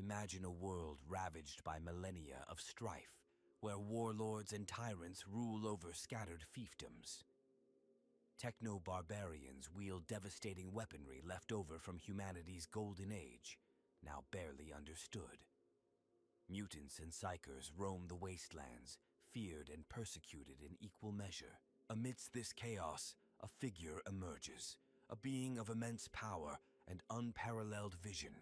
imagine a world ravaged by millennia of strife, where warlords and tyrants rule over scattered fiefdoms. Techno-barbarians wield devastating weaponry left over from humanity's golden age, now barely understood. Mutants and psychers roam the wastelands, feared and persecuted in equal measure. Amidst this chaos, a figure emerges, a being of immense power and unparalleled vision.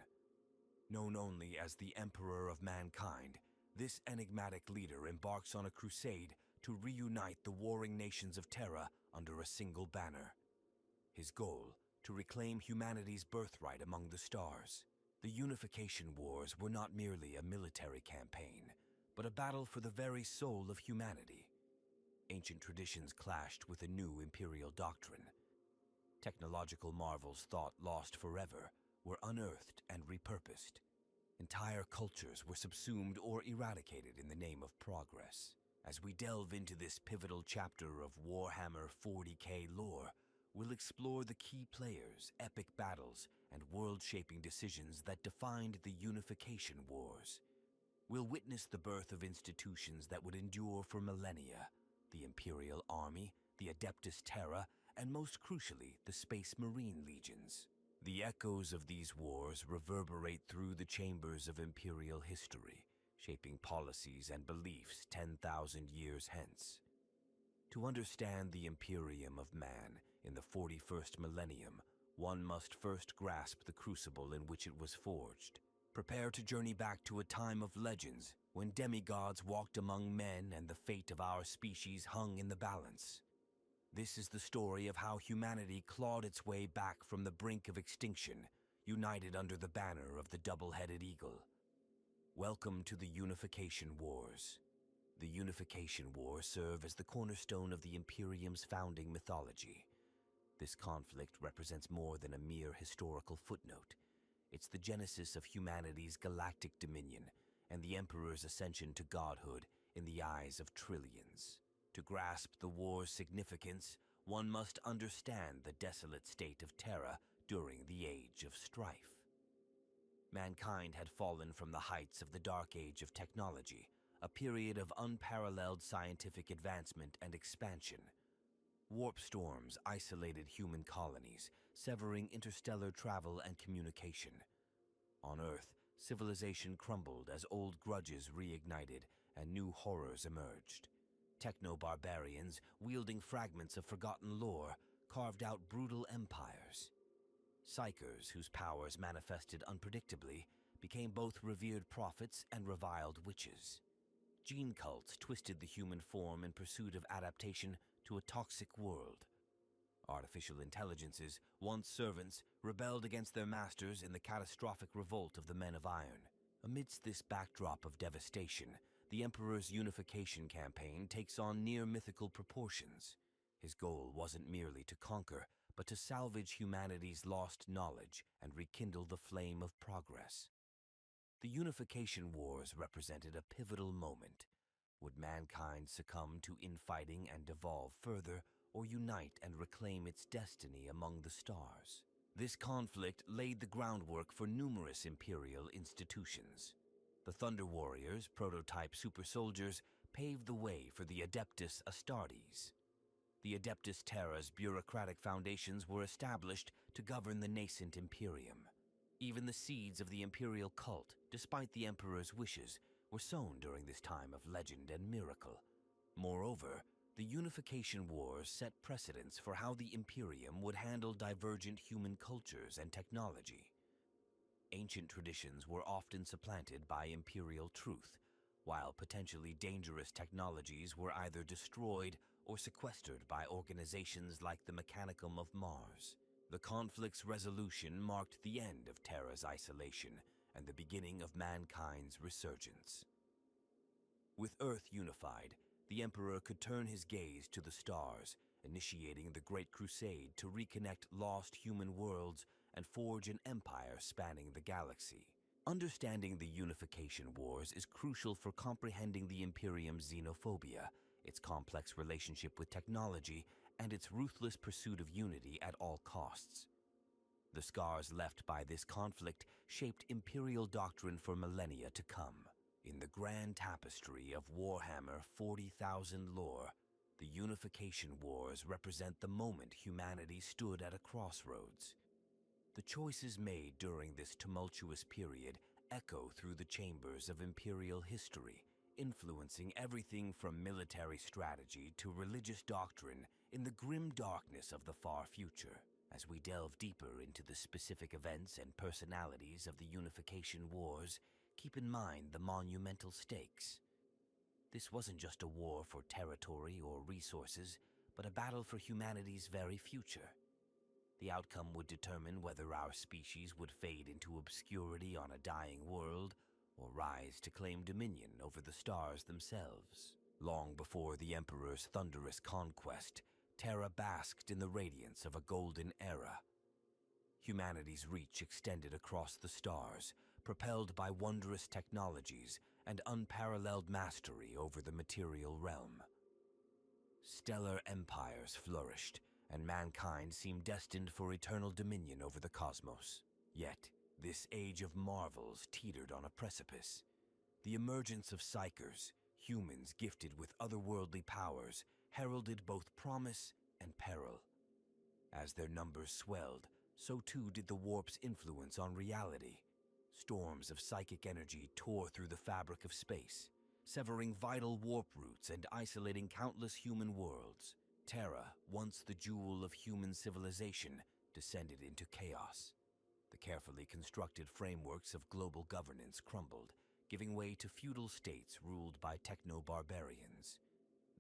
Known only as the Emperor of Mankind, this enigmatic leader embarks on a crusade to reunite the warring nations of Terra under a single banner. His goal, to reclaim humanity's birthright among the stars. The Unification Wars were not merely a military campaign, but a battle for the very soul of humanity. Ancient traditions clashed with a new imperial doctrine. Technological marvels thought lost forever were unearthed and repurposed. Entire cultures were subsumed or eradicated in the name of progress. As we delve into this pivotal chapter of Warhammer 40k lore, we'll explore the key players, epic battles, and world-shaping decisions that defined the Unification Wars. We'll witness the birth of institutions that would endure for millennia: the Imperial Army, the Adeptus Terra, and most crucially, the Space Marine Legions. The echoes of these wars reverberate through the chambers of Imperial history, shaping policies and beliefs 10,000 years hence. To understand the Imperium of man in the 41st millennium, one must first grasp the crucible in which it was forged. Prepare to journey back to a time of legends, when demigods walked among men and the fate of our species hung in the balance. This is the story of how humanity clawed its way back from the brink of extinction, united under the banner of the double-headed eagle. Welcome to the Unification Wars. The Unification Wars serve as the cornerstone of the Imperium's founding mythology. This conflict represents more than a mere historical footnote. It's the genesis of humanity's galactic dominion and the Emperor's ascension to godhood in the eyes of trillions. To grasp the war's significance, one must understand the desolate state of Terra during the Age of Strife. Mankind had fallen from the heights of the Dark Age of technology, a period of unparalleled scientific advancement and expansion. Warp storms isolated human colonies, severing interstellar travel and communication. On Earth, civilization crumbled as old grudges reignited and new horrors emerged. Techno-barbarians, wielding fragments of forgotten lore, carved out brutal empires. Psychers, whose powers manifested unpredictably, became both revered prophets and reviled witches. Gene cults twisted the human form in pursuit of adaptation to a toxic world. Artificial intelligences, once servants, rebelled against their masters in the catastrophic revolt of the Men of Iron. Amidst this backdrop of devastation, the Emperor's Unification campaign takes on near-mythical proportions. His goal wasn't merely to conquer, but to salvage humanity's lost knowledge and rekindle the flame of progress. The Unification Wars represented a pivotal moment. Would mankind succumb to infighting and devolve further, or unite and reclaim its destiny among the stars? This conflict laid the groundwork for numerous imperial institutions. The Thunder Warriors, prototype super soldiers, paved the way for the Adeptus Astartes. The Adeptus Terra's bureaucratic foundations were established to govern the nascent Imperium. Even the seeds of the imperial cult, despite the Emperor's wishes, were sown during this time of legend and miracle. Moreover, the Unification Wars set precedents for how the Imperium would handle divergent human cultures and technology. Ancient traditions were often supplanted by imperial truth, while potentially dangerous technologies were either destroyed or sequestered by organizations like the Mechanicum of Mars. The conflict's resolution marked the end of Terra's isolation and the beginning of mankind's resurgence. With Earth unified, the Emperor could turn his gaze to the stars, initiating the Great Crusade to reconnect lost human worlds and forge an empire spanning the galaxy. Understanding the Unification Wars is crucial for comprehending the Imperium's xenophobia, its complex relationship with technology, and its ruthless pursuit of unity at all costs. The scars left by this conflict shaped Imperial doctrine for millennia to come. In the grand tapestry of Warhammer 40,000 lore, the Unification Wars represent the moment humanity stood at a crossroads. The choices made during this tumultuous period echo through the chambers of Imperial history, influencing everything from military strategy to religious doctrine in the grim darkness of the far future. As we delve deeper into the specific events and personalities of the Unification Wars, keep in mind the monumental stakes. This wasn't just a war for territory or resources, but a battle for humanity's very future. The outcome would determine whether our species would fade into obscurity on a dying world or rise to claim dominion over the stars themselves. Long before the Emperor's thunderous conquest, Terra basked in the radiance of a golden era. Humanity's reach extended across the stars, propelled by wondrous technologies and unparalleled mastery over the material realm. Stellar empires flourished, and mankind seemed destined for eternal dominion over the cosmos. Yet, this age of marvels teetered on a precipice. The emergence of psychers, humans gifted with otherworldly powers, heralded both promise and peril. As their numbers swelled, so too did the warp's influence on reality. Storms of psychic energy tore through the fabric of space, severing vital warp routes and isolating countless human worlds. Terra, once the jewel of human civilization, descended into chaos. The carefully constructed frameworks of global governance crumbled, giving way to feudal states ruled by techno-barbarians.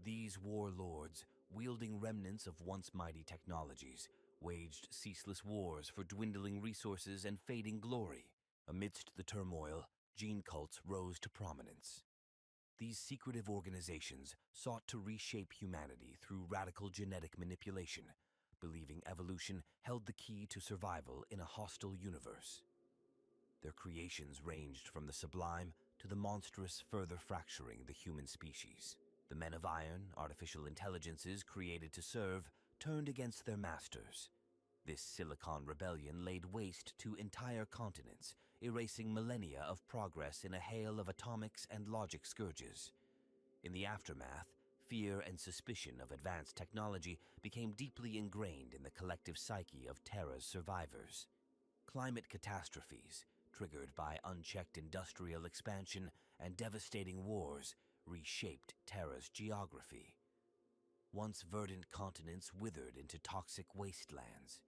These warlords, wielding remnants of once mighty technologies, waged ceaseless wars for dwindling resources and fading glory. Amidst the turmoil, gene cults rose to prominence. These secretive organizations sought to reshape humanity through radical genetic manipulation, believing evolution held the key to survival in a hostile universe. Their creations ranged from the sublime to the monstrous, further fracturing the human species. The men of iron, artificial intelligences created to serve, turned against their masters. This Silicon rebellion laid waste to entire continents, erasing millennia of progress in a hail of atomics and logic scourges. In the aftermath, fear and suspicion of advanced technology became deeply ingrained in the collective psyche of Terra's survivors. Climate catastrophes, triggered by unchecked industrial expansion and devastating wars, reshaped Terra's geography. Once verdant continents withered into toxic wastelands.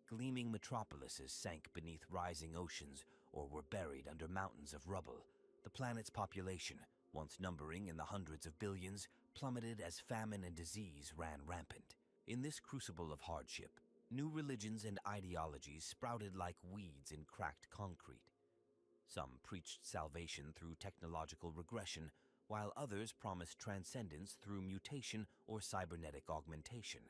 Gleaming metropolises sank beneath rising oceans or were buried under mountains of rubble. The planet's population, once numbering in the hundreds of billions, plummeted as famine and disease ran rampant. In this crucible of hardship, new religions and ideologies sprouted like weeds in cracked concrete. Some preached salvation through technological regression, while others promised transcendence through mutation or cybernetic augmentation.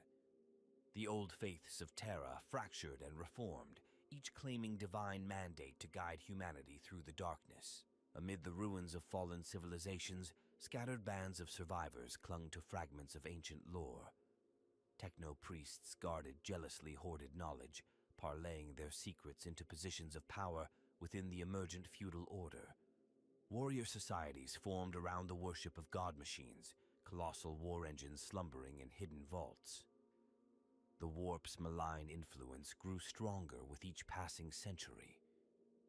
The old faiths of Terra fractured and reformed, each claiming divine mandate to guide humanity through the darkness. Amid the ruins of fallen civilizations, scattered bands of survivors clung to fragments of ancient lore. Techno-priests guarded jealously hoarded knowledge, parlaying their secrets into positions of power within the emergent feudal order. Warrior societies formed around the worship of god machines, colossal war engines slumbering in hidden vaults. The warp's malign influence grew stronger with each passing century.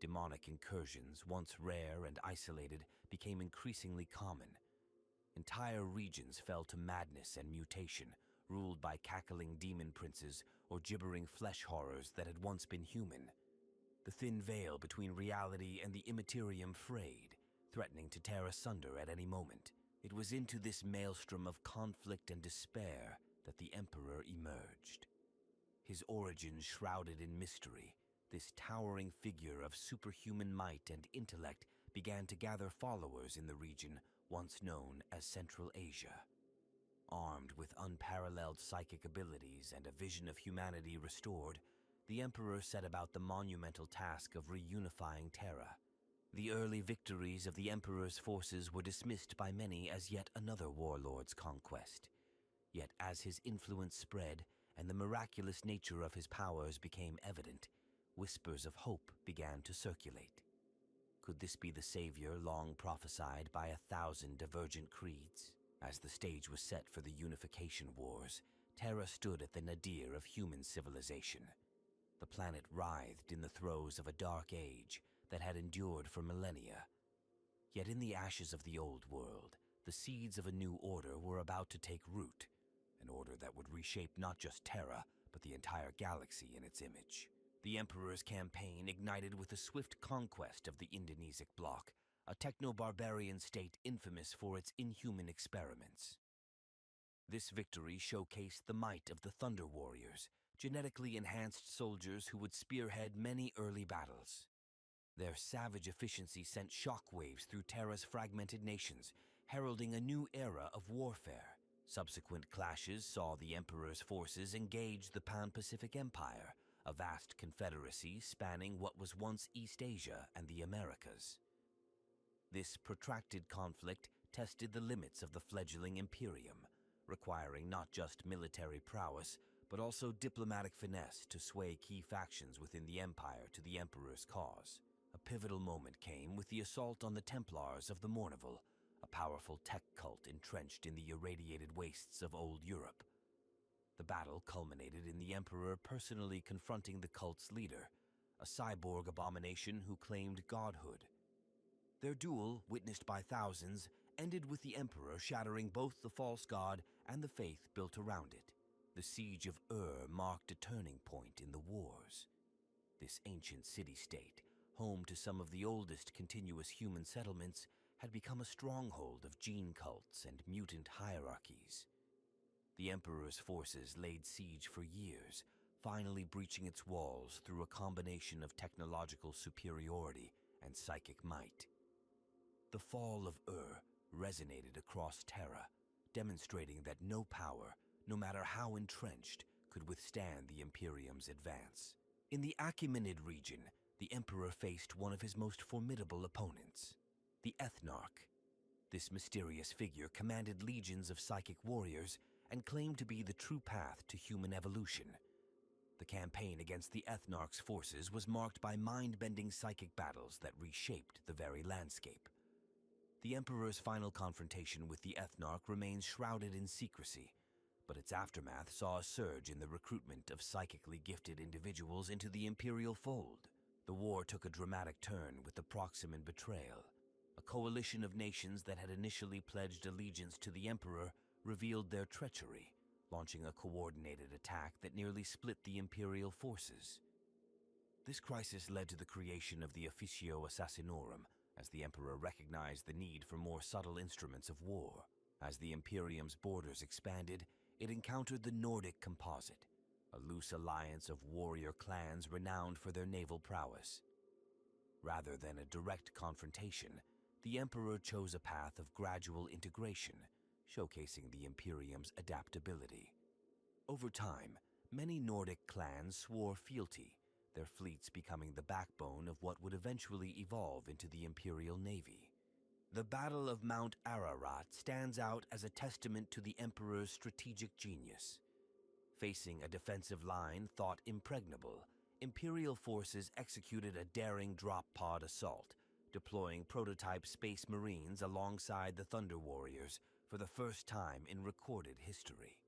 Demonic incursions, once rare and isolated, became increasingly common. Entire regions fell to madness and mutation, ruled by cackling demon princes or gibbering flesh horrors that had once been human. The thin veil between reality and the Imperium frayed, threatening to tear asunder at any moment. It was into this maelstrom of conflict and despair that the Emperor emerged. His origins shrouded in mystery, this towering figure of superhuman might and intellect began to gather followers in the region once known as Central Asia. Armed with unparalleled psychic abilities and a vision of humanity restored, the Emperor set about the monumental task of reunifying Terra. The early victories of the Emperor's forces were dismissed by many as yet another warlord's conquest. Yet as his influence spread and the miraculous nature of his powers became evident, whispers of hope began to circulate. Could this be the savior long prophesied by 1,000 divergent creeds? As the stage was set for the Unification Wars, Terra stood at the nadir of human civilization. The planet writhed in the throes of a dark age that had endured for millennia. Yet in the ashes of the old world, the seeds of a new order were about to take root, an order that would reshape not just Terra, but the entire galaxy in its image. The Emperor's campaign ignited with a swift conquest of the Indonesic bloc, a techno-barbarian state infamous for its inhuman experiments. This victory showcased the might of the Thunder Warriors, genetically enhanced soldiers who would spearhead many early battles. Their savage efficiency sent shockwaves through Terra's fragmented nations, heralding a new era of warfare. Subsequent clashes saw the Emperor's forces engage the Pan-Pacific Empire, a vast confederacy spanning what was once East Asia and the Americas. This protracted conflict tested the limits of the fledgling Imperium, requiring not just military prowess, but also diplomatic finesse to sway key factions within the Empire to the Emperor's cause. A pivotal moment came with the assault on the Templars of the Mournival, a powerful tech cult entrenched in the irradiated wastes of old Europe. The battle culminated in the Emperor personally confronting the cult's leader, a cyborg abomination who claimed godhood. Their duel, witnessed by thousands, ended with the Emperor shattering both the false god and the faith built around it. The siege of marked a turning point in the wars. This ancient city-state, home to some of the oldest continuous human settlements, had become a stronghold of gene cults and mutant hierarchies. The Emperor's forces laid siege for years, finally breaching its walls through a combination of technological superiority and psychic might. The fall of resonated across Terra, demonstrating that no power, no matter how entrenched, could withstand the Imperium's advance. In the Achaemenid region, the Emperor faced one of his most formidable opponents, the Ethnarch. This mysterious figure commanded legions of psychic warriors and claimed to be the true path to human evolution. The campaign against the Ethnarch's forces was marked by mind-bending psychic battles that reshaped the very landscape. The Emperor's final confrontation with the Ethnarch remains shrouded in secrecy, but its aftermath saw a surge in the recruitment of psychically gifted individuals into the Imperial fold. The war took a dramatic turn with the Proximan betrayal. A coalition of nations that had initially pledged allegiance to the Emperor revealed their treachery, launching a coordinated attack that nearly split the Imperial forces. This crisis led to the creation of the Officio Assassinorum, as the Emperor recognized the need for more subtle instruments of war. As the Imperium's borders expanded, it encountered the Nordic Composite, a loose alliance of warrior clans renowned for their naval prowess. Rather than a direct confrontation, the Emperor chose a path of gradual integration, showcasing the Imperium's adaptability. Over time, many Nordic clans swore fealty, their fleets becoming the backbone of what would eventually evolve into the Imperial Navy. The Battle of Mount Ararat stands out as a testament to the Emperor's strategic genius. Facing a defensive line thought impregnable, Imperial forces executed a daring drop-pod assault, deploying prototype Space Marines alongside the Thunder Warriors for the first time in recorded history.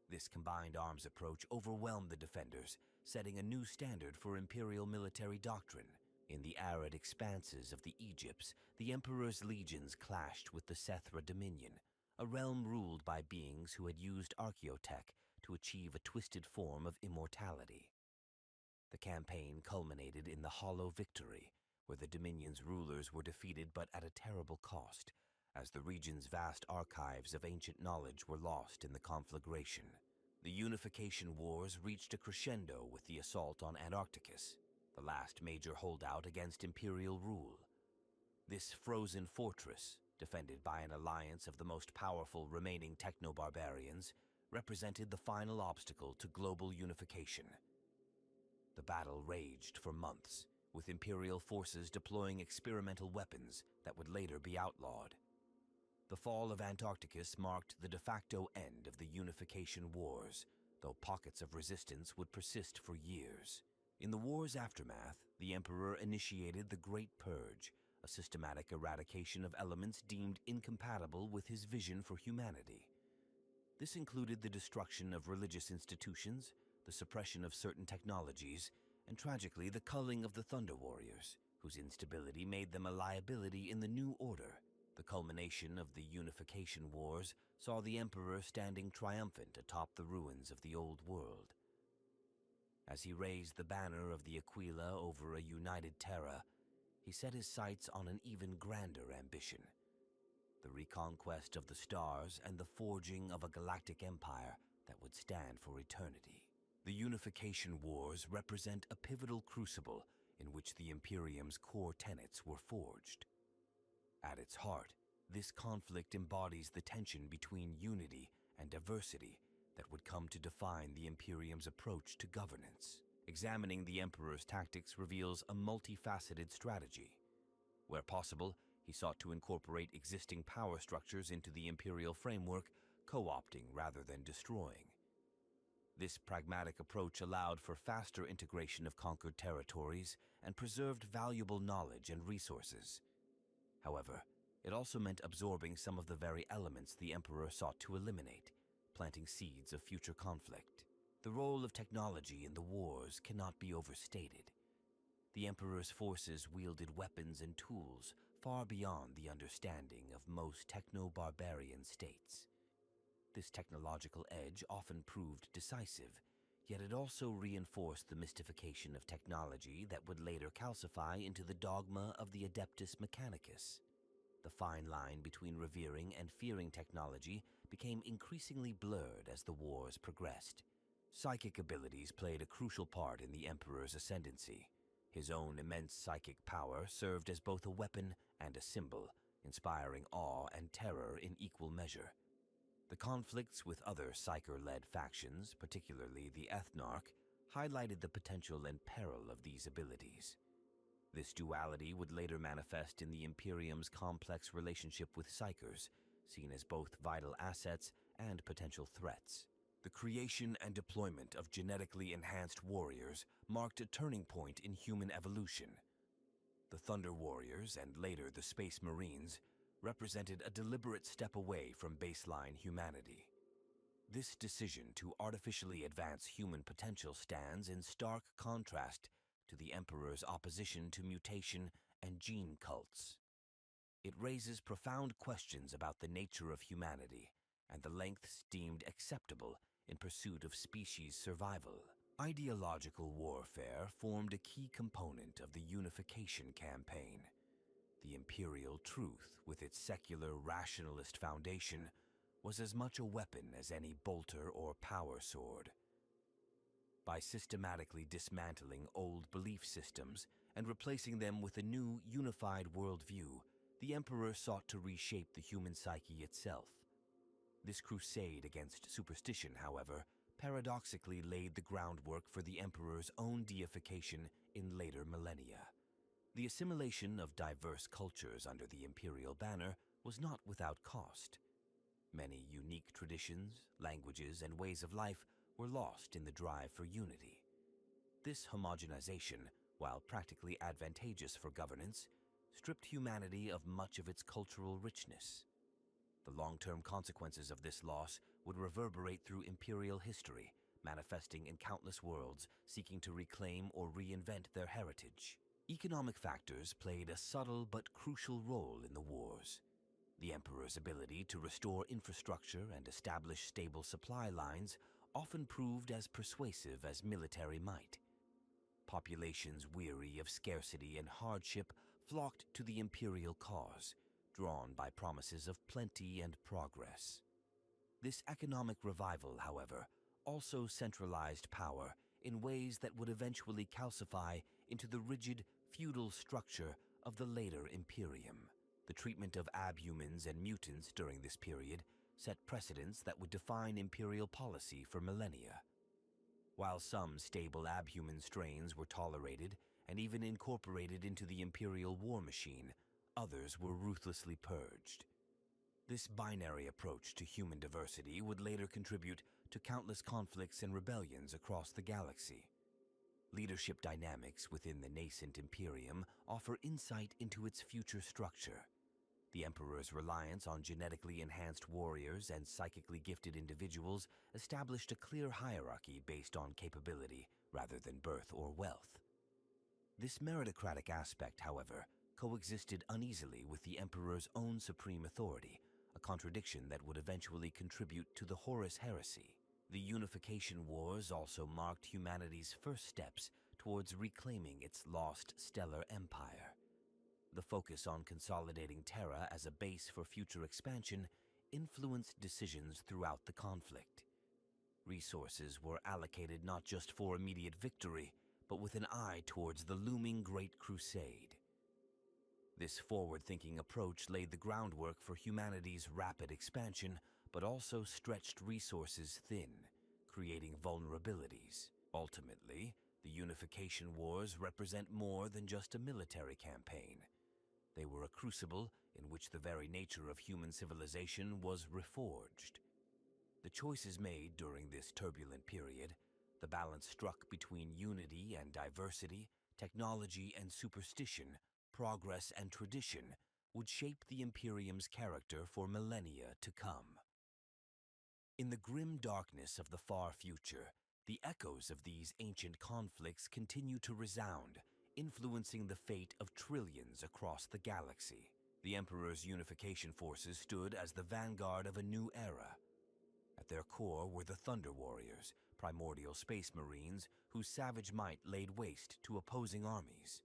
This combined arms approach overwhelmed the defenders, setting a new standard for Imperial military doctrine. In the arid expanses of the Egypts, the Emperor's legions clashed with the Sethra Dominion, a realm ruled by beings who had used archaeotech to achieve a twisted form of immortality. The campaign culminated in the Hollow Victory, where the Dominion's rulers were defeated but at a terrible cost, as the region's vast archives of ancient knowledge were lost in the conflagration. The Unification Wars reached a crescendo with the assault on Antarcticus, the last major holdout against Imperial rule. This frozen fortress, defended by an alliance of the most powerful remaining techno-barbarians, represented the final obstacle to global unification. The battle raged for months, with Imperial forces deploying experimental weapons that would later be outlawed. The fall of Antarcticus marked the de facto end of the Unification Wars, though pockets of resistance would persist for years. In the war's aftermath, the Emperor initiated the Great Purge, a systematic eradication of elements deemed incompatible with his vision for humanity. This included the destruction of religious institutions, the suppression of certain technologies, and tragically the culling of the Thunder Warriors, whose instability made them a liability in the New Order. The culmination of the Unification Wars saw the Emperor standing triumphant atop the ruins of the Old World. As he raised the banner of the Aquila over a united Terra, he set his sights on an even grander ambition: the reconquest of the stars and the forging of a galactic empire that would stand for eternity. The Unification Wars represent a pivotal crucible in which the Imperium's core tenets were forged. At its heart, this conflict embodies the tension between unity and diversity that would come to define the Imperium's approach to governance. Examining the Emperor's tactics reveals a multifaceted strategy. Where possible, he sought to incorporate existing power structures into the Imperial framework, co-opting rather than destroying. This pragmatic approach allowed for faster integration of conquered territories and preserved valuable knowledge and resources. However, it also meant absorbing some of the very elements the Emperor sought to eliminate, planting seeds of future conflict. The role of technology in the wars cannot be overstated. The Emperor's forces wielded weapons and tools far beyond the understanding of most techno-barbarian states. This technological edge often proved decisive, yet it also reinforced the mystification of technology that would later calcify into the dogma of the Adeptus Mechanicus. The fine line between revering and fearing technology became increasingly blurred as the wars progressed. Psychic abilities played a crucial part in the Emperor's ascendancy. His own immense psychic power served as both a weapon and a symbol, inspiring awe and terror in equal measure. The conflicts with other Psyker-led factions, particularly the Ethnarch, highlighted the potential and peril of these abilities. This duality would later manifest in the Imperium's complex relationship with Psykers, seen as both vital assets and potential threats. The creation and deployment of genetically enhanced warriors marked a turning point in human evolution. The Thunder Warriors, and later the Space Marines, represented a deliberate step away from baseline humanity. This decision to artificially advance human potential stands in stark contrast to the Emperor's opposition to mutation and gene cults. It raises profound questions about the nature of humanity and the lengths deemed acceptable in pursuit of species survival. Ideological warfare formed a key component of the Unification campaign. The imperial truth, with its secular rationalist foundation, was as much a weapon as any bolter or power sword. By systematically dismantling old belief systems and replacing them with a new, unified worldview, the Emperor sought to reshape the human psyche itself. This crusade against superstition, however, paradoxically laid the groundwork for the Emperor's own deification in later millennia. The assimilation of diverse cultures under the imperial banner was not without cost. Many unique traditions, languages, and ways of life were lost in the drive for unity. This homogenization, while practically advantageous for governance, stripped humanity of much of its cultural richness. The long-term consequences of this loss would reverberate through imperial history, manifesting in countless worlds seeking to reclaim or reinvent their heritage. Economic factors played a subtle but crucial role in the wars. The Emperor's ability to restore infrastructure and establish stable supply lines often proved as persuasive as military might. Populations weary of scarcity and hardship flocked to the imperial cause, drawn by promises of plenty and progress. This economic revival, however, also centralized power in ways that would eventually calcify into the rigid, feudal structure of the later Imperium. The treatment of abhumans and mutants during this period set precedents that would define imperial policy for millennia. While some stable abhuman strains were tolerated and even incorporated into the imperial war machine, others were ruthlessly purged. This binary approach to human diversity would later contribute to countless conflicts and rebellions across the galaxy. Leadership dynamics within the nascent Imperium offer insight into its future structure. The Emperor's reliance on genetically enhanced warriors and psychically gifted individuals established a clear hierarchy based on capability rather than birth or wealth. This meritocratic aspect, however, coexisted uneasily with the Emperor's own supreme authority, a contradiction that would eventually contribute to the Horus Heresy. The Unification Wars also marked humanity's first steps towards reclaiming its lost stellar empire. The focus on consolidating Terra as a base for future expansion influenced decisions throughout the conflict. Resources were allocated not just for immediate victory, but with an eye towards the looming Great Crusade. This forward-thinking approach laid the groundwork for humanity's rapid expansion, but also stretched resources thin, creating vulnerabilities. Ultimately, the Unification Wars represent more than just a military campaign. They were a crucible in which the very nature of human civilization was reforged. The choices made during this turbulent period, the balance struck between unity and diversity, technology and superstition, progress and tradition, would shape the Imperium's character for millennia to come. In the grim darkness of the far future, the echoes of these ancient conflicts continue to resound, influencing the fate of trillions across the galaxy. The Emperor's unification forces stood as the vanguard of a new era. At their core were the Thunder Warriors, primordial space marines whose savage might laid waste to opposing armies.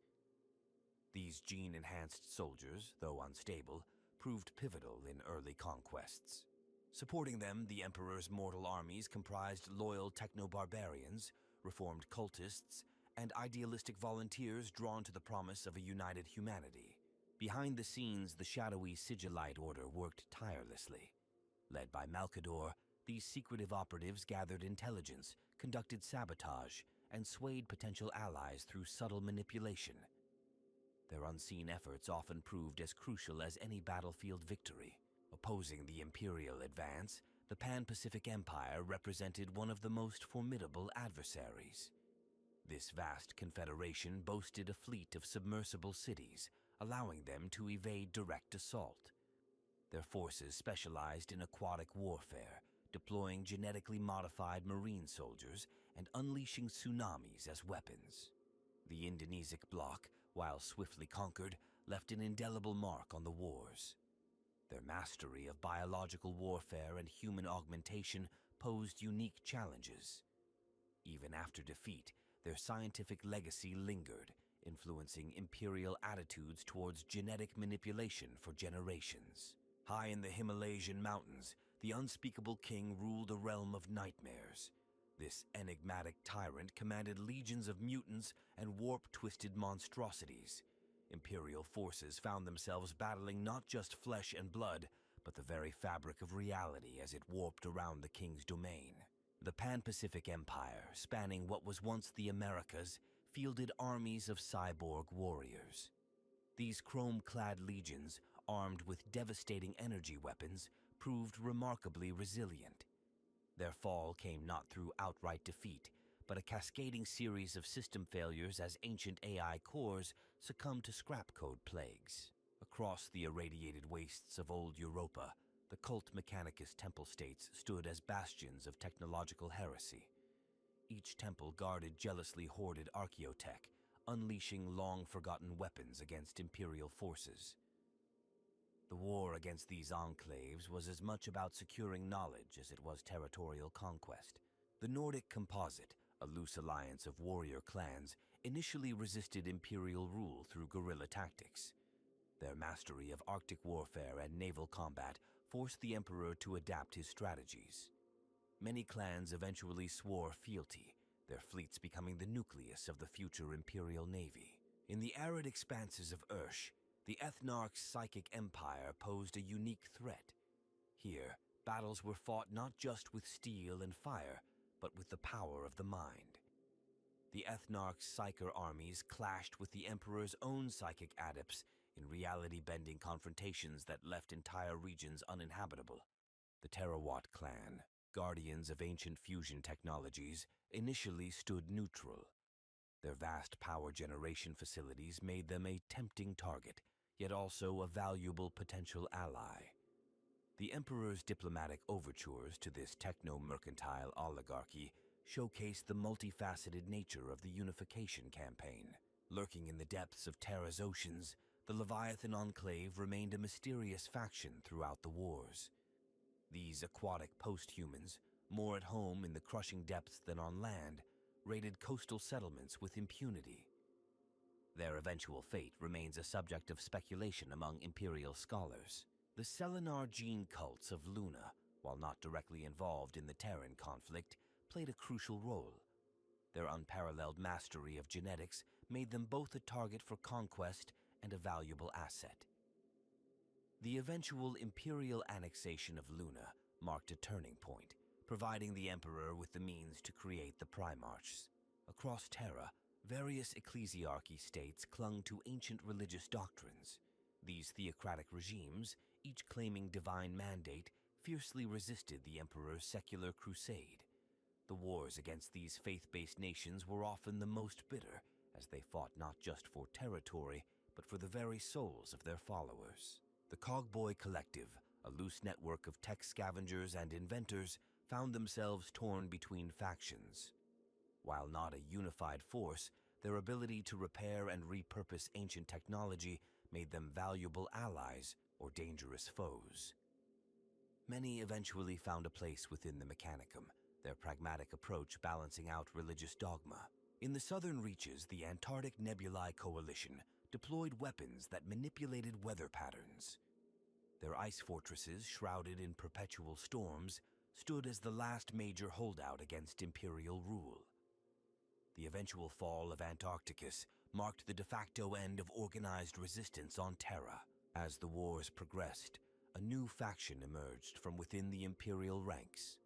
These gene-enhanced soldiers, though unstable, proved pivotal in early conquests. Supporting them, the Emperor's mortal armies comprised loyal techno-barbarians, reformed cultists, and idealistic volunteers drawn to the promise of a united humanity. Behind the scenes, the shadowy Sigillite Order worked tirelessly. Led by Malkador, these secretive operatives gathered intelligence, conducted sabotage, and swayed potential allies through subtle manipulation. Their unseen efforts often proved as crucial as any battlefield victory. Opposing the Imperial advance, the Pan-Pacific Empire represented one of the most formidable adversaries. This vast confederation boasted a fleet of submersible cities, allowing them to evade direct assault. Their forces specialized in aquatic warfare, deploying genetically modified marine soldiers and unleashing tsunamis as weapons. The Indonesic bloc, while swiftly conquered, left an indelible mark on the wars. Their mastery of biological warfare and human augmentation posed unique challenges. Even after defeat, their scientific legacy lingered, influencing imperial attitudes towards genetic manipulation for generations. High in the Himalayan mountains, the unspeakable king ruled a realm of nightmares. This enigmatic tyrant commanded legions of mutants and warp-twisted monstrosities. Imperial forces found themselves battling not just flesh and blood, but the very fabric of reality as it warped around the king's domain. The Pan-Pacific Empire, spanning what was once the Americas, fielded armies of cyborg warriors. These chrome-clad legions, armed with devastating energy weapons, proved remarkably resilient. Their fall came not through outright defeat, but a cascading series of system failures as ancient AI cores succumbed to scrap code plagues. Across the irradiated wastes of old Europa, the cult Mechanicus temple states stood as bastions of technological heresy. Each temple guarded jealously hoarded archaeotech, unleashing long-forgotten weapons against Imperial forces. The war against these enclaves was as much about securing knowledge as it was territorial conquest. The Nordic Composite, a loose alliance of warrior clans, initially resisted Imperial rule through guerrilla tactics. Their mastery of Arctic warfare and naval combat forced the Emperor to adapt his strategies. Many clans eventually swore fealty, their fleets becoming the nucleus of the future Imperial Navy. In the arid expanses of Ursh, the Ethnarch's psychic empire posed a unique threat. Here, battles were fought not just with steel and fire, but with the power of the mind. The Ethnarch's psyker armies clashed with the Emperor's own psychic adepts in reality-bending confrontations that left entire regions uninhabitable. The Terawatt clan, guardians of ancient fusion technologies, initially stood neutral. Their vast power generation facilities made them a tempting target, yet also a valuable potential ally. The Emperor's diplomatic overtures to this techno-mercantile oligarchy showcased the multifaceted nature of the Unification campaign. Lurking in the depths of Terra's oceans, the Leviathan Enclave remained a mysterious faction throughout the wars. These aquatic post-humans, more at home in the crushing depths than on land, raided coastal settlements with impunity. Their eventual fate remains a subject of speculation among Imperial scholars. The Selenar gene cults of Luna, while not directly involved in the Terran conflict, played a crucial role. Their unparalleled mastery of genetics made them both a target for conquest and a valuable asset. The eventual Imperial annexation of Luna marked a turning point, providing the Emperor with the means to create the Primarchs. Across Terra, various ecclesiarchy states clung to ancient religious doctrines. These theocratic regimes, each claiming divine mandate, fiercely resisted the Emperor's secular crusade. The wars against these faith-based nations were often the most bitter, as they fought not just for territory, but for the very souls of their followers. The Cogboy Collective, a loose network of tech scavengers and inventors, found themselves torn between factions. While not a unified force, their ability to repair and repurpose ancient technology made them valuable allies or dangerous foes. Many eventually found a place within the Mechanicum, their pragmatic approach balancing out religious dogma. In the southern reaches, the Antarctic Nebulae Coalition deployed weapons that manipulated weather patterns. Their ice fortresses, shrouded in perpetual storms, stood as the last major holdout against Imperial rule. The eventual fall of Antarcticus marked the de facto end of organized resistance on Terra. As the wars progressed, a new faction emerged from within the Imperial ranks.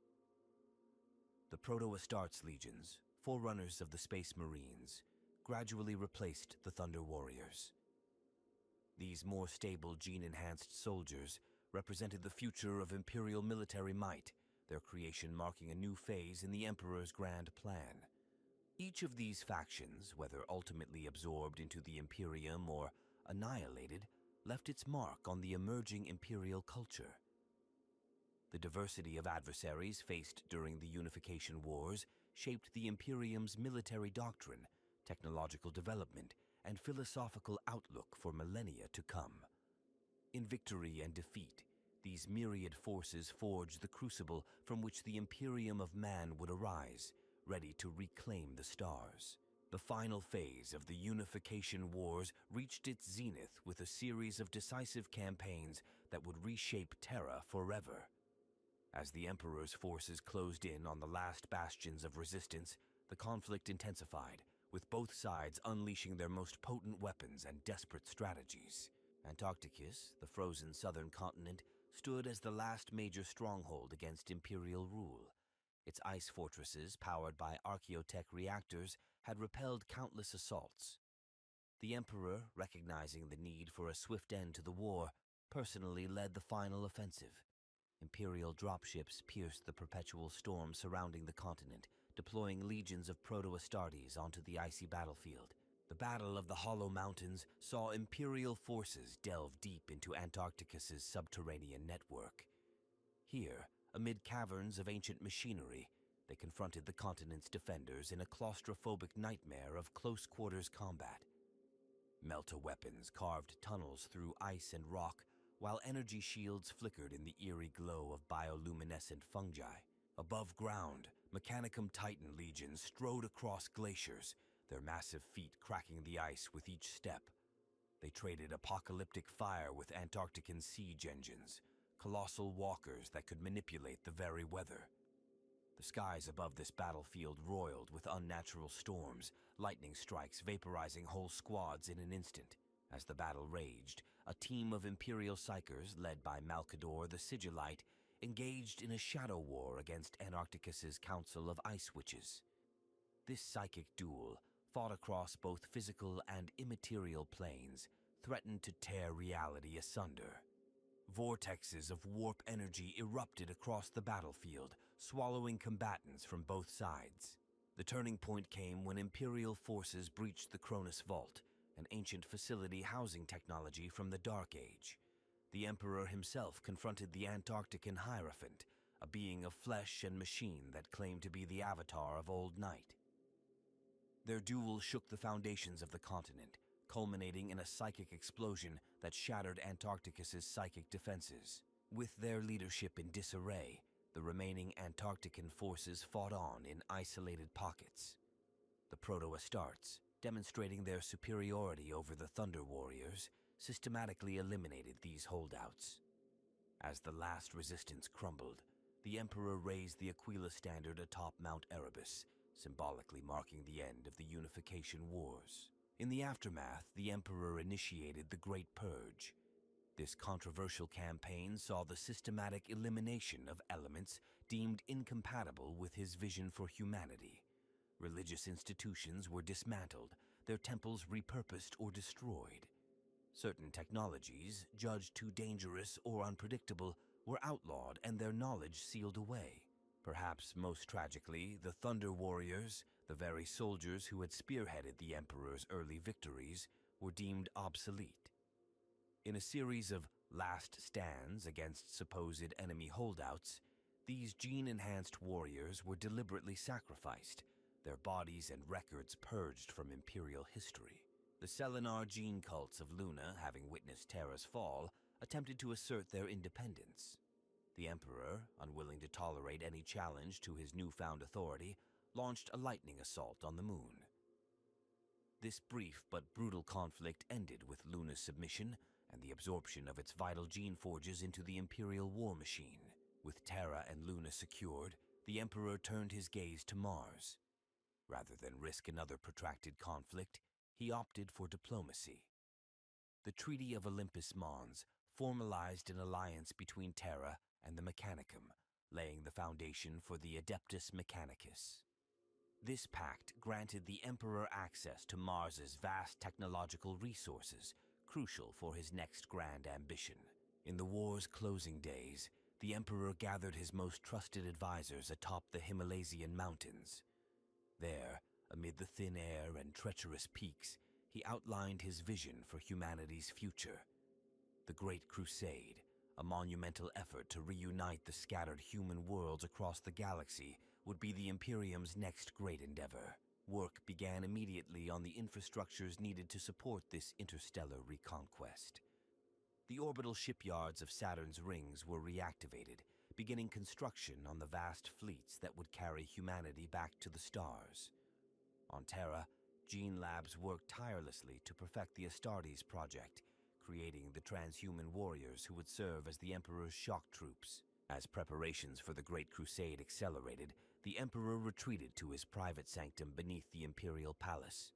The Proto-Astartes legions, forerunners of the Space Marines, gradually replaced the Thunder Warriors. These more stable gene-enhanced soldiers represented the future of Imperial military might, their creation marking a new phase in the Emperor's grand plan. Each of these factions, whether ultimately absorbed into the Imperium or annihilated, left its mark on the emerging Imperial culture. The diversity of adversaries faced during the Unification Wars shaped the Imperium's military doctrine, technological development, and philosophical outlook for millennia to come. In victory and defeat, these myriad forces forged the crucible from which the Imperium of man would arise, ready to reclaim the stars. The final phase of the Unification Wars reached its zenith with a series of decisive campaigns that would reshape Terra forever. As the Emperor's forces closed in on the last bastions of resistance, the conflict intensified, with both sides unleashing their most potent weapons and desperate strategies. Antarcticus, the frozen southern continent, stood as the last major stronghold against Imperial rule. Its ice fortresses, powered by archaeotech reactors, had repelled countless assaults. The Emperor, recognizing the need for a swift end to the war, personally led the final offensive. Imperial dropships pierced the perpetual storm surrounding the continent, deploying legions of Proto-Astartes onto the icy battlefield. The Battle of the Hollow Mountains saw Imperial forces delve deep into Antarcticus's subterranean network. Here, amid caverns of ancient machinery, they confronted the continent's defenders in a claustrophobic nightmare of close-quarters combat. Melta-weapons carved tunnels through ice and rock, while energy shields flickered in the eerie glow of bioluminescent fungi. Above ground, Mechanicum Titan legions strode across glaciers, their massive feet cracking the ice with each step. They traded apocalyptic fire with Antarctican siege engines, colossal walkers that could manipulate the very weather. The skies above this battlefield roiled with unnatural storms, lightning strikes vaporizing whole squads in an instant. As the battle raged, a team of Imperial psychers, led by Malkador the Sigillite, engaged in a shadow war against Antarcticus's Council of Ice Witches. This psychic duel, fought across both physical and immaterial planes, threatened to tear reality asunder. Vortexes of warp energy erupted across the battlefield, swallowing combatants from both sides. The turning point came when Imperial forces breached the Cronus Vault, an ancient facility housing technology from the Dark Age. The Emperor himself confronted the Antarctican Hierophant, a being of flesh and machine that claimed to be the avatar of Old Night. Their duel shook the foundations of the continent, culminating in a psychic explosion that shattered Antarcticus's psychic defenses. With their leadership in disarray, the remaining Antarctican forces fought on in isolated pockets. The Proto-Astartes, demonstrating their superiority over the Thunder Warriors, systematically eliminated these holdouts. As the last resistance crumbled, the Emperor raised the Aquila standard atop Mount Erebus, symbolically marking the end of the Unification Wars. In the aftermath, the Emperor initiated the Great Purge. This controversial campaign saw the systematic elimination of elements deemed incompatible with his vision for humanity. Religious institutions were dismantled, their temples repurposed or destroyed. Certain technologies, judged too dangerous or unpredictable, were outlawed and their knowledge sealed away. Perhaps most tragically, the Thunder Warriors, the very soldiers who had spearheaded the Emperor's early victories, were deemed obsolete. In a series of last stands against supposed enemy holdouts, these gene-enhanced warriors were deliberately sacrificed, their bodies and records purged from Imperial history. The Selenar gene cults of Luna, having witnessed Terra's fall, attempted to assert their independence. The Emperor, unwilling to tolerate any challenge to his newfound authority, launched a lightning assault on the moon. This brief but brutal conflict ended with Luna's submission and the absorption of its vital gene forges into the Imperial war machine. With Terra and Luna secured, the Emperor turned his gaze to Mars. Rather than risk another protracted conflict, he opted for diplomacy. The Treaty of Olympus Mons formalized an alliance between Terra and the Mechanicum, laying the foundation for the Adeptus Mechanicus. This pact granted the Emperor access to Mars's vast technological resources, crucial for his next grand ambition. In the war's closing days, the Emperor gathered his most trusted advisors atop the Himalaysian mountains. There, amid the thin air and treacherous peaks, he outlined his vision for humanity's future. The Great Crusade, a monumental effort to reunite the scattered human worlds across the galaxy, would be the Imperium's next great endeavor. Work began immediately on the infrastructures needed to support this interstellar reconquest. The orbital shipyards of Saturn's rings were reactivated, beginning construction on the vast fleets that would carry humanity back to the stars. On Terra, Gene Labs worked tirelessly to perfect the Astartes project, creating the transhuman warriors who would serve as the Emperor's shock troops. As preparations for the Great Crusade accelerated, the Emperor retreated to his private sanctum beneath the Imperial Palace.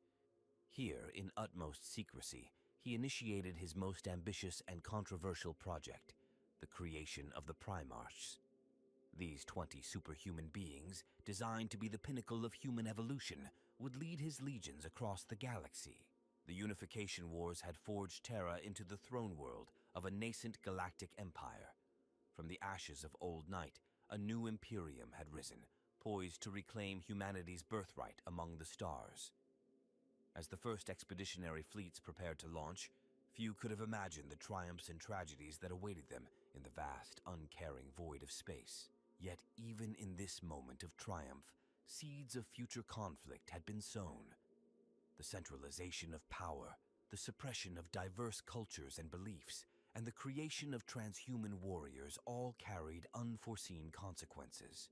Here, in utmost secrecy, he initiated his most ambitious and controversial project, the creation of the Primarchs. These 20 superhuman beings, designed to be the pinnacle of human evolution, would lead his legions across the galaxy. The Unification Wars had forged Terra into the throne world of a nascent galactic empire. From the ashes of Old Night, a new Imperium had risen, poised to reclaim humanity's birthright among the stars. As the first expeditionary fleets prepared to launch, few could have imagined the triumphs and tragedies that awaited them in the vast, uncaring void of space. Yet even in this moment of triumph, seeds of future conflict had been sown. The centralization of power, the suppression of diverse cultures and beliefs, and the creation of transhuman warriors all carried unforeseen consequences.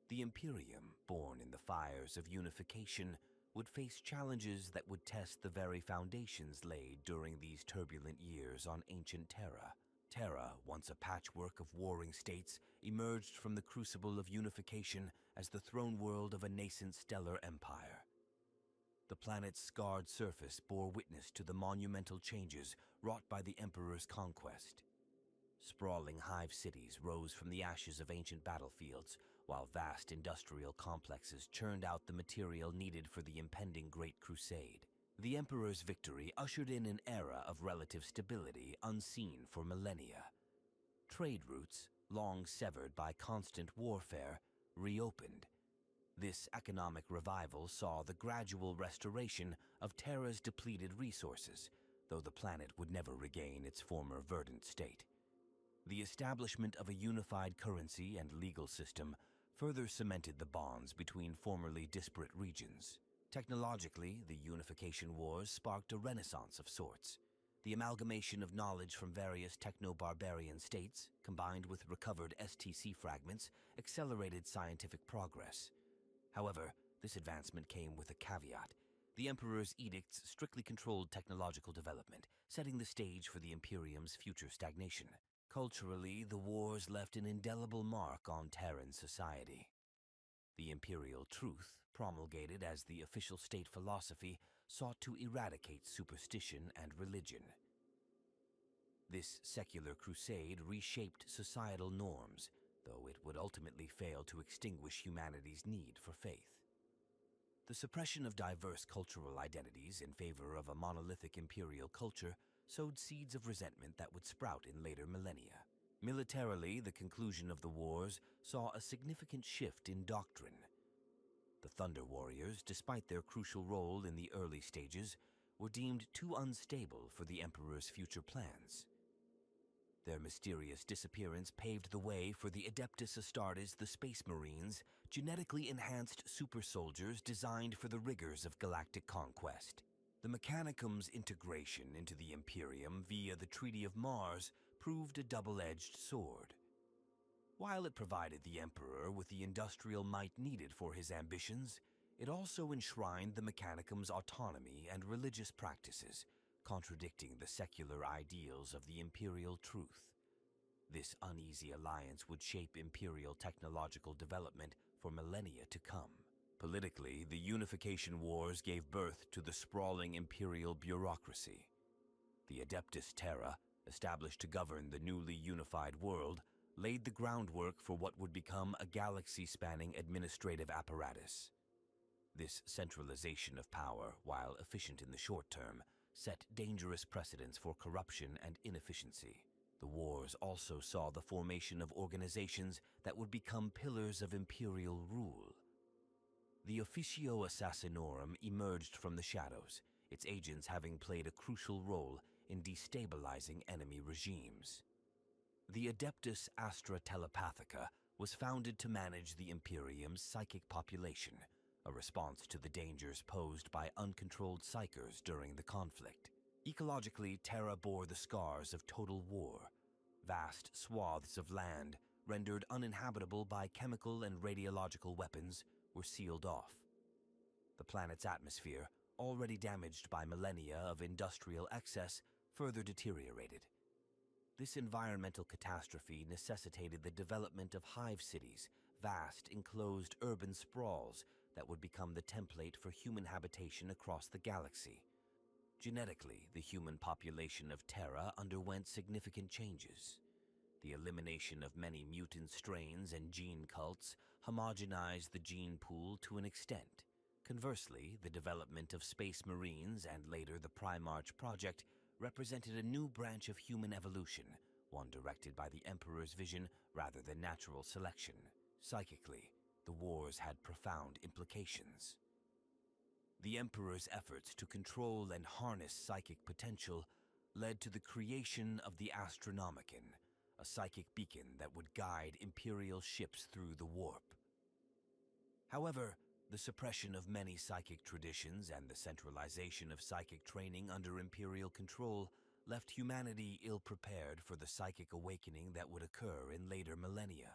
The Imperium, born in the fires of Unification, would face challenges that would test the very foundations laid during these turbulent years on ancient Terra. Terra, once a patchwork of warring states, emerged from the crucible of Unification as the throne world of a nascent stellar empire. The planet's scarred surface bore witness to the monumental changes wrought by the Emperor's conquest. Sprawling hive cities rose from the ashes of ancient battlefields, while vast industrial complexes churned out the material needed for the impending Great Crusade. The Emperor's victory ushered in an era of relative stability unseen for millennia. Trade routes, long severed by constant warfare, reopened. This economic revival saw the gradual restoration of Terra's depleted resources, though the planet would never regain its former verdant state. The establishment of a unified currency and legal system further cemented the bonds between formerly disparate regions. Technologically, the Unification Wars sparked a renaissance of sorts. The amalgamation of knowledge from various techno-barbarian states, combined with recovered STC fragments, accelerated scientific progress. However, this advancement came with a caveat. The Emperor's edicts strictly controlled technological development, setting the stage for the Imperium's future stagnation. Culturally, the wars left an indelible mark on Terran society. The imperial truth, promulgated as the official state philosophy, sought to eradicate superstition and religion. This secular crusade reshaped societal norms, though it would ultimately fail to extinguish humanity's need for faith. The suppression of diverse cultural identities in favor of a monolithic imperial culture sowed seeds of resentment that would sprout in later millennia. Militarily, the conclusion of the wars saw a significant shift in doctrine. The Thunder Warriors, despite their crucial role in the early stages, were deemed too unstable for the Emperor's future plans. Their mysterious disappearance paved the way for the Adeptus Astartes, the Space Marines, genetically enhanced super soldiers designed for the rigors of galactic conquest. The Mechanicum's integration into the Imperium via the Treaty of Mars proved a double-edged sword. While it provided the Emperor with the industrial might needed for his ambitions, it also enshrined the Mechanicum's autonomy and religious practices, contradicting the secular ideals of the imperial truth. This uneasy alliance would shape imperial technological development for millennia to come. Politically, the Unification Wars gave birth to the sprawling imperial bureaucracy. The Adeptus Terra, established to govern the newly unified world, laid the groundwork for what would become a galaxy-spanning administrative apparatus. This centralization of power, while efficient in the short term, set dangerous precedents for corruption and inefficiency. The wars also saw the formation of organizations that would become pillars of imperial rule. The Officio Assassinorum emerged from the shadows, its agents having played a crucial role in destabilizing enemy regimes. The Adeptus Astra Telepathica was founded to manage the Imperium's psychic population, a response to the dangers posed by uncontrolled psychers during the conflict. Ecologically, Terra bore the scars of total war. Vast swaths of land, rendered uninhabitable by chemical and radiological weapons, were sealed off. The planet's atmosphere, already damaged by millennia of industrial excess, further deteriorated. This environmental catastrophe necessitated the development of hive cities, vast enclosed urban sprawls that would become the template for human habitation across the galaxy. Genetically, the human population of Terra underwent significant changes. The elimination of many mutant strains and gene cults homogenized the gene pool to an extent. Conversely, the development of Space Marines and later the Primarch Project represented a new branch of human evolution, one directed by the Emperor's vision rather than natural selection. Psychically, the wars had profound implications. The Emperor's efforts to control and harness psychic potential led to the creation of the Astronomicon, a psychic beacon that would guide Imperial ships through the warp. However, the suppression of many psychic traditions and the centralization of psychic training under Imperial control left humanity ill-prepared for the psychic awakening that would occur in later millennia.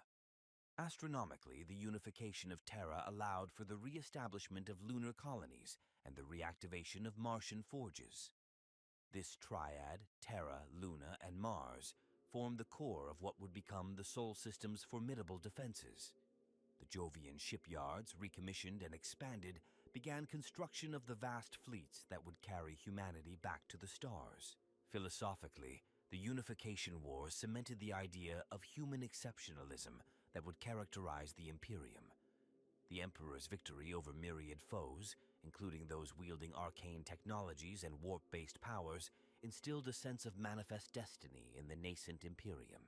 Astronomically, the unification of Terra allowed for the re-establishment of lunar colonies and the reactivation of Martian forges. This triad, Terra, Luna, and Mars, formed the core of what would become the Sol System's formidable defenses. The Jovian shipyards, recommissioned and expanded, began construction of the vast fleets that would carry humanity back to the stars. Philosophically, the Unification Wars cemented the idea of human exceptionalism that would characterize the Imperium. The Emperor's victory over myriad foes, including those wielding arcane technologies and warp-based powers, instilled a sense of manifest destiny in the nascent Imperium.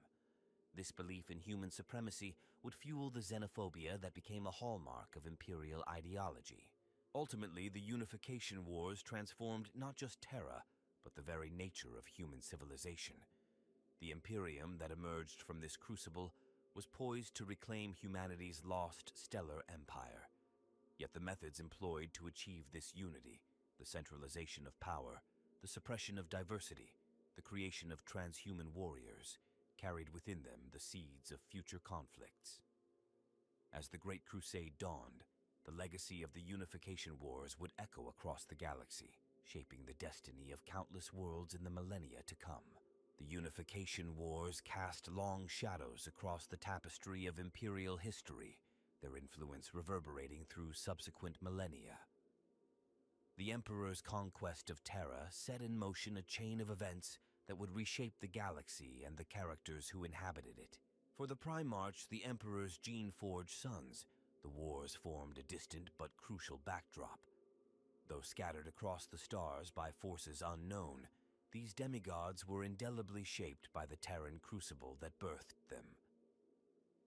This belief in human supremacy would fuel the xenophobia that became a hallmark of Imperial ideology. Ultimately, the Unification Wars transformed not just Terra, but the very nature of human civilization. The Imperium that emerged from this crucible was poised to reclaim humanity's lost stellar empire. Yet the methods employed to achieve this unity, the centralization of power, the suppression of diversity, the creation of transhuman warriors, carried within them the seeds of future conflicts. As the Great Crusade dawned, the legacy of the Unification Wars would echo across the galaxy, shaping the destiny of countless worlds in the millennia to come. The Unification Wars cast long shadows across the tapestry of Imperial history, their influence reverberating through subsequent millennia. The Emperor's conquest of Terra set in motion a chain of events that would reshape the galaxy and the characters who inhabited it. For the Primarch, the Emperor's gene-forged sons, the wars formed a distant but crucial backdrop. Though scattered across the stars by forces unknown, these demigods were indelibly shaped by the Terran crucible that birthed them.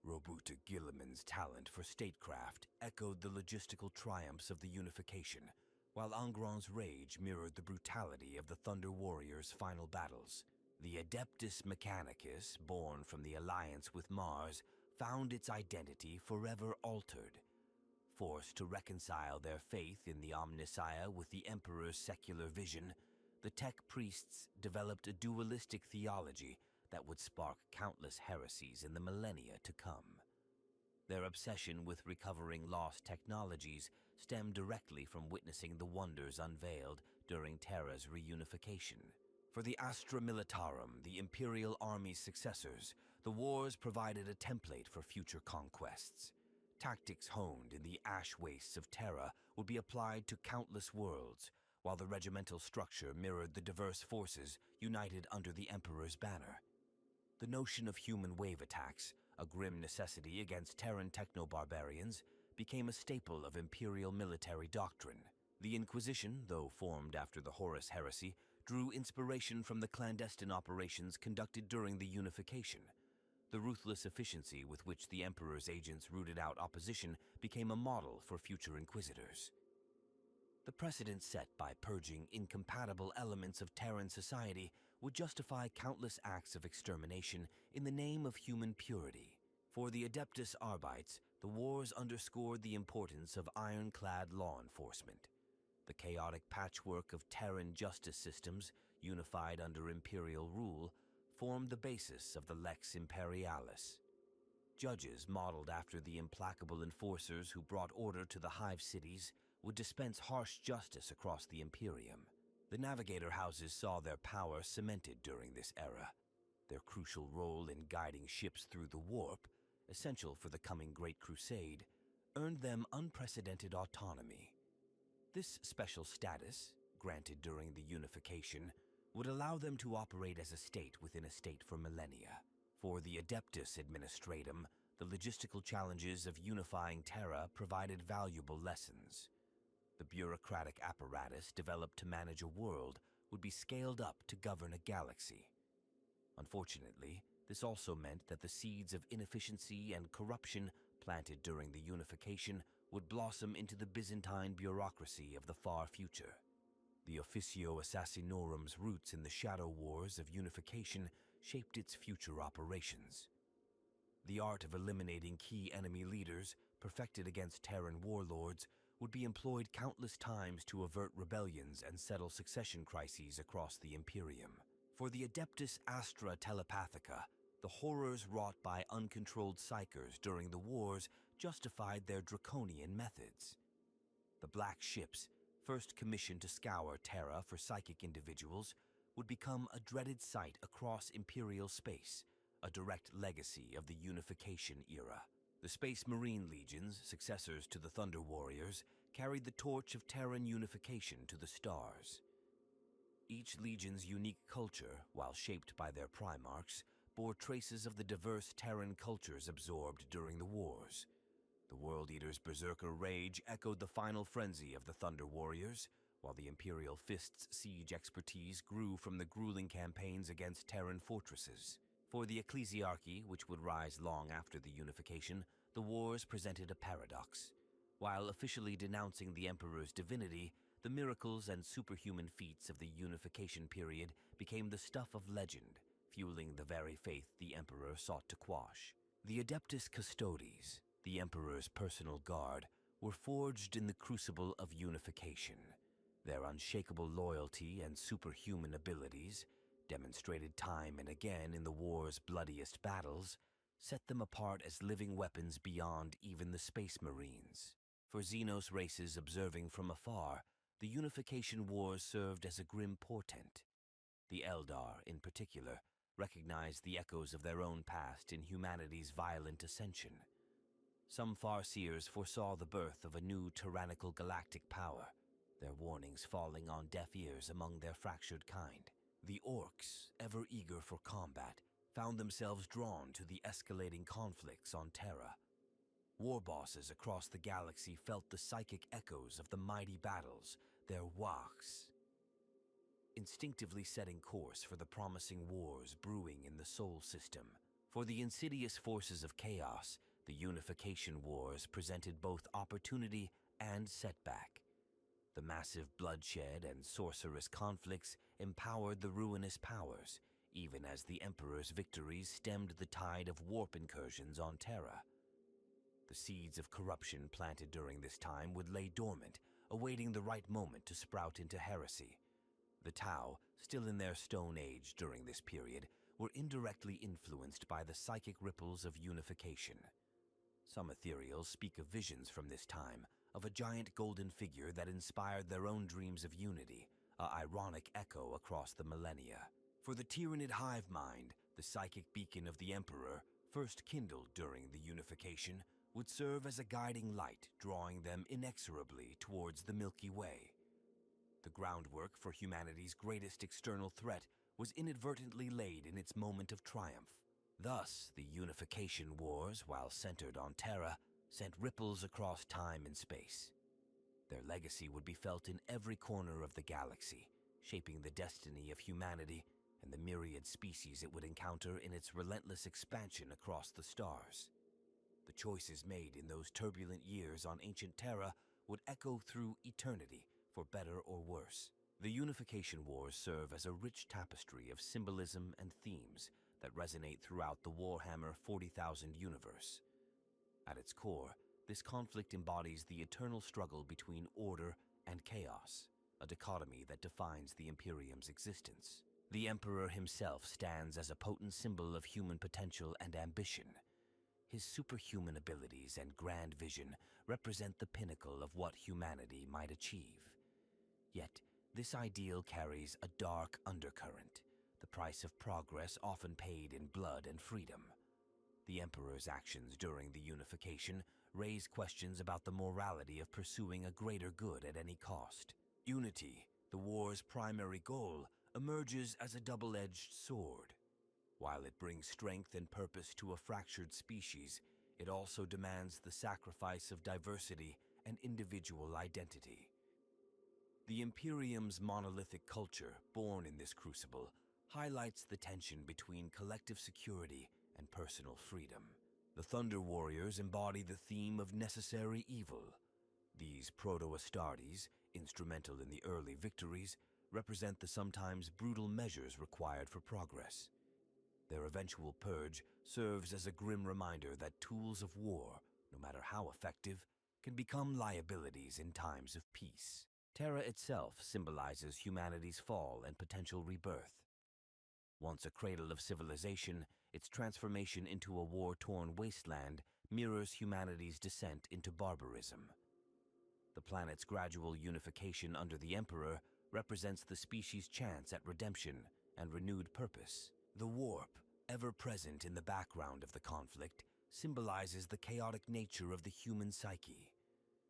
Robuta Guilliman's talent for statecraft echoed the logistical triumphs of the Unification, while Angron's rage mirrored the brutality of the Thunder Warriors' final battles. The Adeptus Mechanicus, born from the alliance with Mars, found its identity forever altered. Forced to reconcile their faith in the Omnissiah with the Emperor's secular vision, the Tech priests developed a dualistic theology that would spark countless heresies in the millennia to come. Their obsession with recovering lost technologies stemmed directly from witnessing the wonders unveiled during Terra's reunification. For the Astra Militarum, the Imperial Army's successors, the wars provided a template for future conquests. Tactics honed in the ash wastes of Terra would be applied to countless worlds, while the regimental structure mirrored the diverse forces united under the Emperor's banner. The notion of human wave attacks, a grim necessity against Terran techno-barbarians, became a staple of Imperial military doctrine. The Inquisition, though formed after the Horus Heresy, drew inspiration from the clandestine operations conducted during the Unification. The ruthless efficiency with which the Emperor's agents rooted out opposition became a model for future Inquisitors. The precedent set by purging incompatible elements of Terran society would justify countless acts of extermination in the name of human purity. For the Adeptus Arbites, the wars underscored the importance of ironclad law enforcement. The chaotic patchwork of Terran justice systems, unified under Imperial rule, formed the basis of the Lex Imperialis. Judges modeled after the implacable enforcers who brought order to the hive cities would dispense harsh justice across the Imperium. The Navigator houses saw their power cemented during this era. Their crucial role in guiding ships through the warp, essential for the coming Great Crusade, earned them unprecedented autonomy. This special status, granted during the Unification, would allow them to operate as a state within a state for millennia. For the Adeptus Administratum, the logistical challenges of unifying Terra provided valuable lessons. The bureaucratic apparatus developed to manage a world would be scaled up to govern a galaxy. Unfortunately, this also meant that the seeds of inefficiency and corruption planted during the Unification would blossom into the Byzantine bureaucracy of the far future. The Officio Assassinorum's roots in the Shadow Wars of Unification shaped its future operations. The art of eliminating key enemy leaders, perfected against Terran warlords, would be employed countless times to avert rebellions and settle succession crises across the Imperium. For the Adeptus Astra Telepathica, the horrors wrought by uncontrolled psychers during the wars justified their draconian methods. The Black Ships, first commissioned to scour Terra for psychic individuals, would become a dreaded sight across Imperial space, a direct legacy of the Unification era. The Space Marine Legions, successors to the Thunder Warriors, carried the torch of Terran unification to the stars. Each legion's unique culture, while shaped by their primarchs, bore traces of the diverse Terran cultures absorbed during the wars. The World Eater's berserker rage echoed the final frenzy of the Thunder Warriors, while the Imperial Fist's siege expertise grew from the grueling campaigns against Terran fortresses. For the ecclesiarchy, which would rise long after the unification, the wars presented a paradox. While officially denouncing the emperor's divinity, the miracles and superhuman feats of the unification period became the stuff of legend, fueling the very faith the emperor sought to quash. The Adeptus Custodes, the emperor's personal guard, were forged in the crucible of unification. Their unshakable loyalty and superhuman abilities, demonstrated time and again in the war's bloodiest battles, set them apart as living weapons beyond even the Space Marines. For Xenos races observing from afar, the Unification Wars served as a grim portent. The Eldar, in particular, recognized the echoes of their own past in humanity's violent ascension. Some Farseers foresaw the birth of a new tyrannical galactic power, their warnings falling on deaf ears among their fractured kind. The Orcs, ever eager for combat, found themselves drawn to the escalating conflicts on Terra. War bosses across the galaxy felt the psychic echoes of the mighty battles, their wachs, instinctively setting course for the promising wars brewing in the Sol system. For the insidious forces of chaos, the Unification Wars presented both opportunity and setback. The massive bloodshed and sorcerous conflicts empowered the ruinous powers, even as the Emperor's victories stemmed the tide of warp incursions on Terra. The seeds of corruption planted during this time would lay dormant, awaiting the right moment to sprout into heresy. The Tau, still in their Stone Age during this period, were indirectly influenced by the psychic ripples of unification. Some ethereals speak of visions from this time, of a giant golden figure that inspired their own dreams of unity, an ironic echo across the millennia. For the Tyranid hive mind, the psychic beacon of the Emperor, first kindled during the unification, would serve as a guiding light, drawing them inexorably towards the Milky Way. The groundwork for humanity's greatest external threat was inadvertently laid in its moment of triumph. Thus, the Unification Wars, while centered on Terra, sent ripples across time and space. Their legacy would be felt in every corner of the galaxy, shaping the destiny of humanity and the myriad species it would encounter in its relentless expansion across the stars. The choices made in those turbulent years on ancient Terra would echo through eternity, for better or worse. The Unification Wars serve as a rich tapestry of symbolism and themes that resonate throughout the Warhammer 40,000 universe. At its core, this conflict embodies the eternal struggle between order and chaos, a dichotomy that defines the Imperium's existence. The Emperor himself stands as a potent symbol of human potential and ambition. His superhuman abilities and grand vision represent the pinnacle of what humanity might achieve. Yet, this ideal carries a dark undercurrent, the price of progress often paid in blood and freedom. The Emperor's actions during the Unification raise questions about the morality of pursuing a greater good at any cost. Unity, the war's primary goal, emerges as a double-edged sword. While it brings strength and purpose to a fractured species, it also demands the sacrifice of diversity and individual identity. The Imperium's monolithic culture, born in this crucible, highlights the tension between collective security and personal freedom. The Thunder Warriors embody the theme of necessary evil. These proto-Astartes, instrumental in the early victories, represent the sometimes brutal measures required for progress. Their eventual purge serves as a grim reminder that tools of war, no matter how effective, can become liabilities in times of peace. Terra itself symbolizes humanity's fall and potential rebirth. Once a cradle of civilization, its transformation into a war-torn wasteland mirrors humanity's descent into barbarism. The planet's gradual unification under the Emperor represents the species' chance at redemption and renewed purpose. The warp, ever present in the background of the conflict, symbolizes the chaotic nature of the human psyche.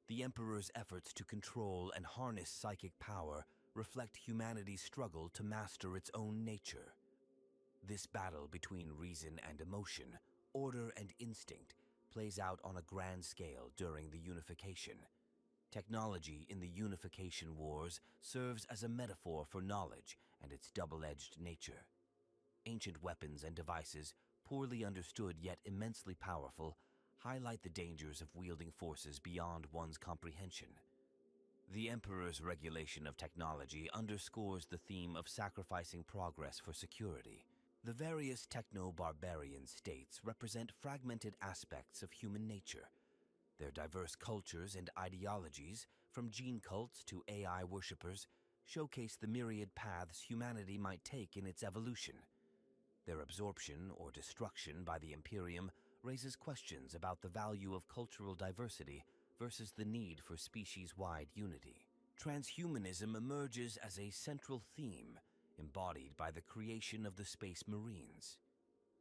The Emperor's efforts to control and harness psychic power reflect humanity's struggle to master its own nature. This battle between reason and emotion, order and instinct, plays out on a grand scale during the Unification. Technology in the Unification Wars serves as a metaphor for knowledge and its double-edged nature. ancient weapons and devices, poorly understood yet immensely powerful, highlight the dangers of wielding forces beyond one's comprehension. The Emperor's regulation of technology underscores the theme of sacrificing progress for security. The various techno-barbarian states represent fragmented aspects of human nature. Their diverse cultures and ideologies, from gene cults to AI worshippers, showcase the myriad paths humanity might take in its evolution. Their absorption or destruction by the Imperium raises questions about the value of cultural diversity versus the need for species-wide unity. Transhumanism emerges as a central theme, embodied by the creation of the Space Marines.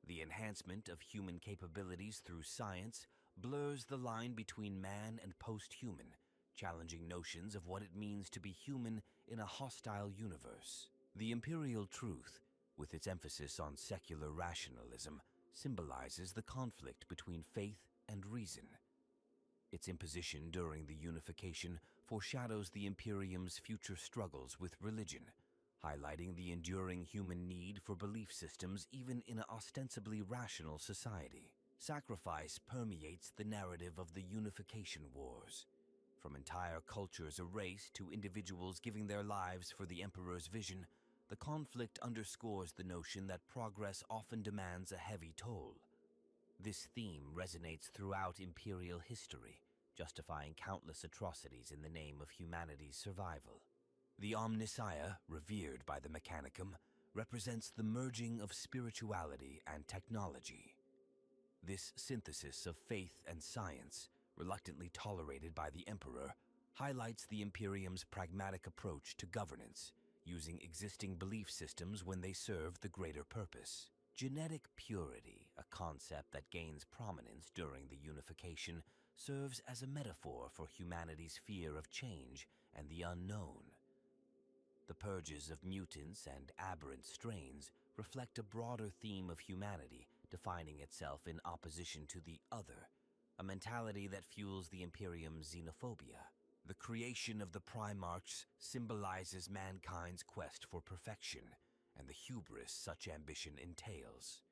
The enhancement of human capabilities through science blurs the line between man and post-human, challenging notions of what it means to be human in a hostile universe. The Imperial truth, with its emphasis on secular rationalism, symbolizes the conflict between faith and reason. Its imposition during the Unification foreshadows the Imperium's future struggles with religion, highlighting the enduring human need for belief systems even in an ostensibly rational society. Sacrifice permeates the narrative of the Unification Wars. From entire cultures erased to individuals giving their lives for the Emperor's vision, the conflict underscores the notion that progress often demands a heavy toll. This theme resonates throughout Imperial history, justifying countless atrocities in the name of humanity's survival. The Omnissiah, revered by the Mechanicum, represents the merging of spirituality and technology. This synthesis of faith and science, reluctantly tolerated by the Emperor, highlights the Imperium's pragmatic approach to governance, using existing belief systems when they serve the greater purpose. Genetic purity, a concept that gains prominence during the Unification, serves as a metaphor for humanity's fear of change and the unknown. The purges of mutants and aberrant strains reflect a broader theme of humanity defining itself in opposition to the other, a mentality that fuels the Imperium's xenophobia. The creation of the Primarchs symbolizes mankind's quest for perfection and the hubris such ambition entails.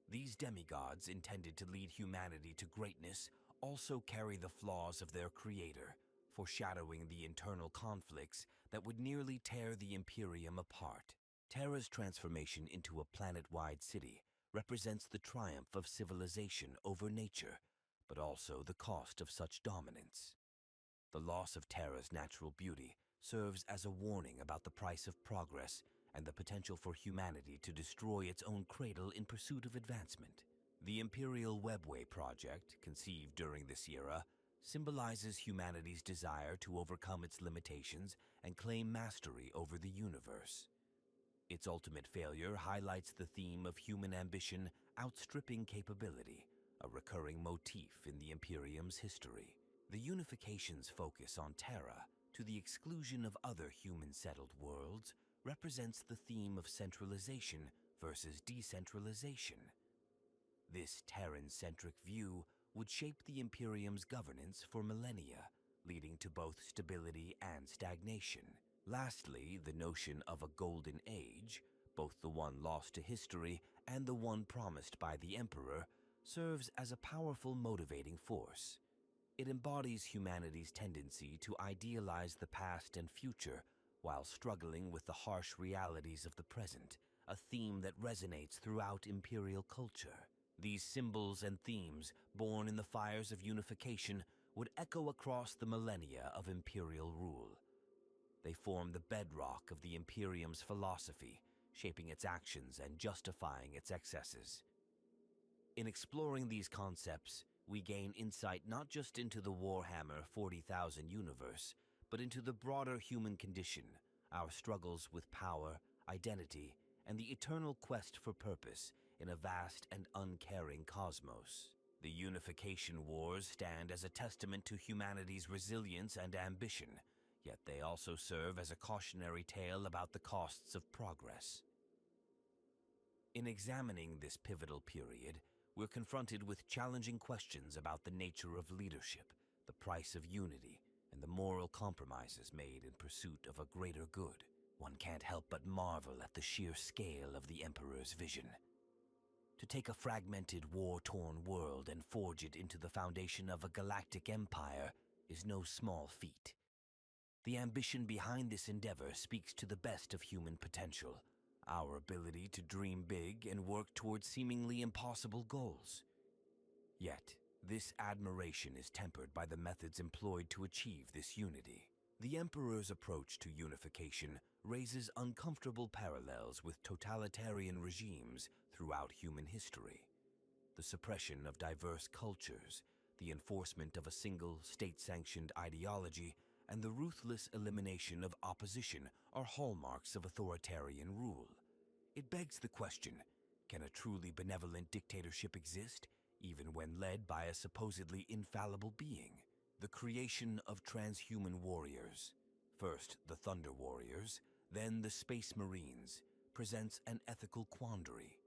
These demigods, intended to lead humanity to greatness, also carry the flaws of their creator, foreshadowing the internal conflicts that would nearly tear the Imperium apart. Terra's transformation into a planet-wide city represents the triumph of civilization over nature, but also the cost of such dominance. The loss of Terra's natural beauty serves as a warning about the price of progress and the potential for humanity to destroy its own cradle in pursuit of advancement. The Imperial Webway project, conceived during this era, symbolizes humanity's desire to overcome its limitations and claim mastery over the universe. Its ultimate failure highlights the theme of human ambition outstripping capability, a recurring motif in the Imperium's history. The Unification's focus on Terra, to the exclusion of other human-settled worlds, represents the theme of centralization versus decentralization. This Terran-centric view would shape the Imperium's governance for millennia, leading to both stability and stagnation. Lastly, the notion of a golden age, both the one lost to history and the one promised by the Emperor, serves as a powerful motivating force. It embodies humanity's tendency to idealize the past and future while struggling with the harsh realities of the present, a theme that resonates throughout Imperial culture. These symbols and themes, born in the fires of Unification, would echo across the millennia of Imperial rule. They form the bedrock of the Imperium's philosophy, shaping its actions and justifying its excesses. In exploring these concepts, we gain insight not just into the Warhammer 40,000 universe, but into the broader human condition, our struggles with power, identity, and the eternal quest for purpose in a vast and uncaring cosmos. The Unification Wars stand as a testament to humanity's resilience and ambition, yet they also serve as a cautionary tale about the costs of progress. In examining this pivotal period, we're confronted with challenging questions about the nature of leadership, the price of unity, and the moral compromises made in pursuit of a greater good. One can't help but marvel at the sheer scale of the Emperor's vision. To take a fragmented, war-torn world and forge it into the foundation of a galactic empire is no small feat. The ambition behind this endeavor speaks to the best of human potential, our ability to dream big and work towards seemingly impossible goals. Yet, this admiration is tempered by the methods employed to achieve this unity. The Emperor's approach to unification raises uncomfortable parallels with totalitarian regimes throughout human history. The suppression of diverse cultures, the enforcement of a single state-sanctioned ideology, and the ruthless elimination of opposition are hallmarks of authoritarian rule. It begs the question, can a truly benevolent dictatorship exist, even when led by a supposedly infallible being? The creation of transhuman warriors, first the Thunder Warriors, then the Space Marines, presents an ethical quandary.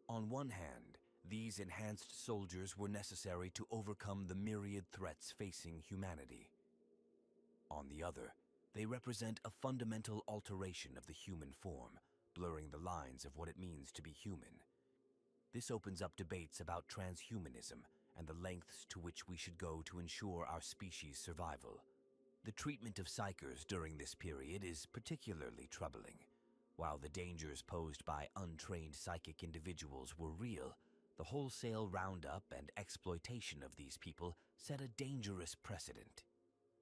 On one hand, these enhanced soldiers were necessary to overcome the myriad threats facing humanity. On the other, they represent a fundamental alteration of the human form, blurring the lines of what it means to be human. This opens up debates about transhumanism and the lengths to which we should go to ensure our species' survival. The treatment of psychers during this period is particularly troubling. While the dangers posed by untrained psychic individuals were real, the wholesale roundup and exploitation of these people set a dangerous precedent.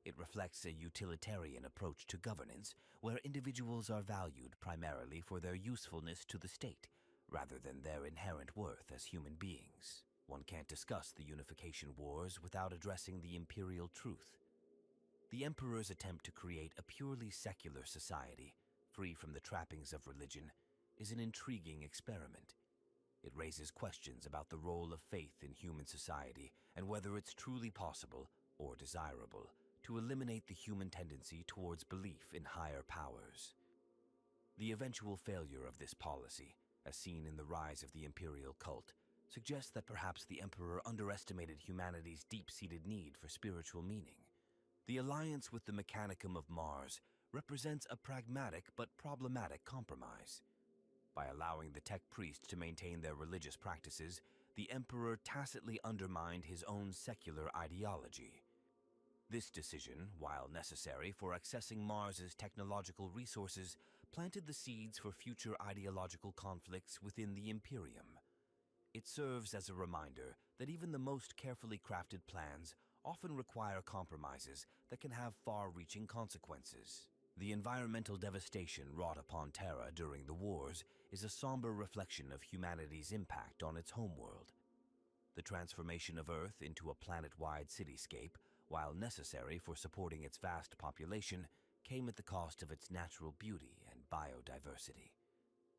It reflects a utilitarian approach to governance, where individuals are valued primarily for their usefulness to the state, rather than their inherent worth as human beings. One can't discuss the Unification Wars without addressing the imperial truth. The Emperor's attempt to create a purely secular society, free from the trappings of religion, is an intriguing experiment. It raises questions about the role of faith in human society and whether it's truly possible, or desirable, to eliminate the human tendency towards belief in higher powers. The eventual failure of this policy, as seen in the rise of the imperial cult, suggests that perhaps the Emperor underestimated humanity's deep-seated need for spiritual meaning. The alliance with the Mechanicum of Mars represents a pragmatic but problematic compromise. By allowing the tech priests to maintain their religious practices, the Emperor tacitly undermined his own secular ideology. This decision, while necessary for accessing Mars's technological resources, planted the seeds for future ideological conflicts within the Imperium. It serves as a reminder that even the most carefully crafted plans often require compromises that can have far-reaching consequences. The environmental devastation wrought upon Terra during the wars is a somber reflection of humanity's impact on its homeworld. The transformation of Earth into a planet-wide cityscape, while necessary for supporting its vast population, came at the cost of its natural beauty and biodiversity.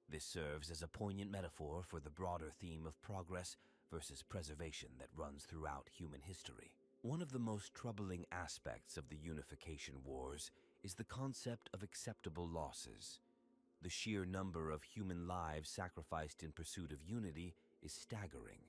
This serves as a poignant metaphor for the broader theme of progress versus preservation that runs throughout human history. One of the most troubling aspects of the Unification Wars is the concept of acceptable losses. The sheer number of human lives sacrificed in pursuit of unity is staggering.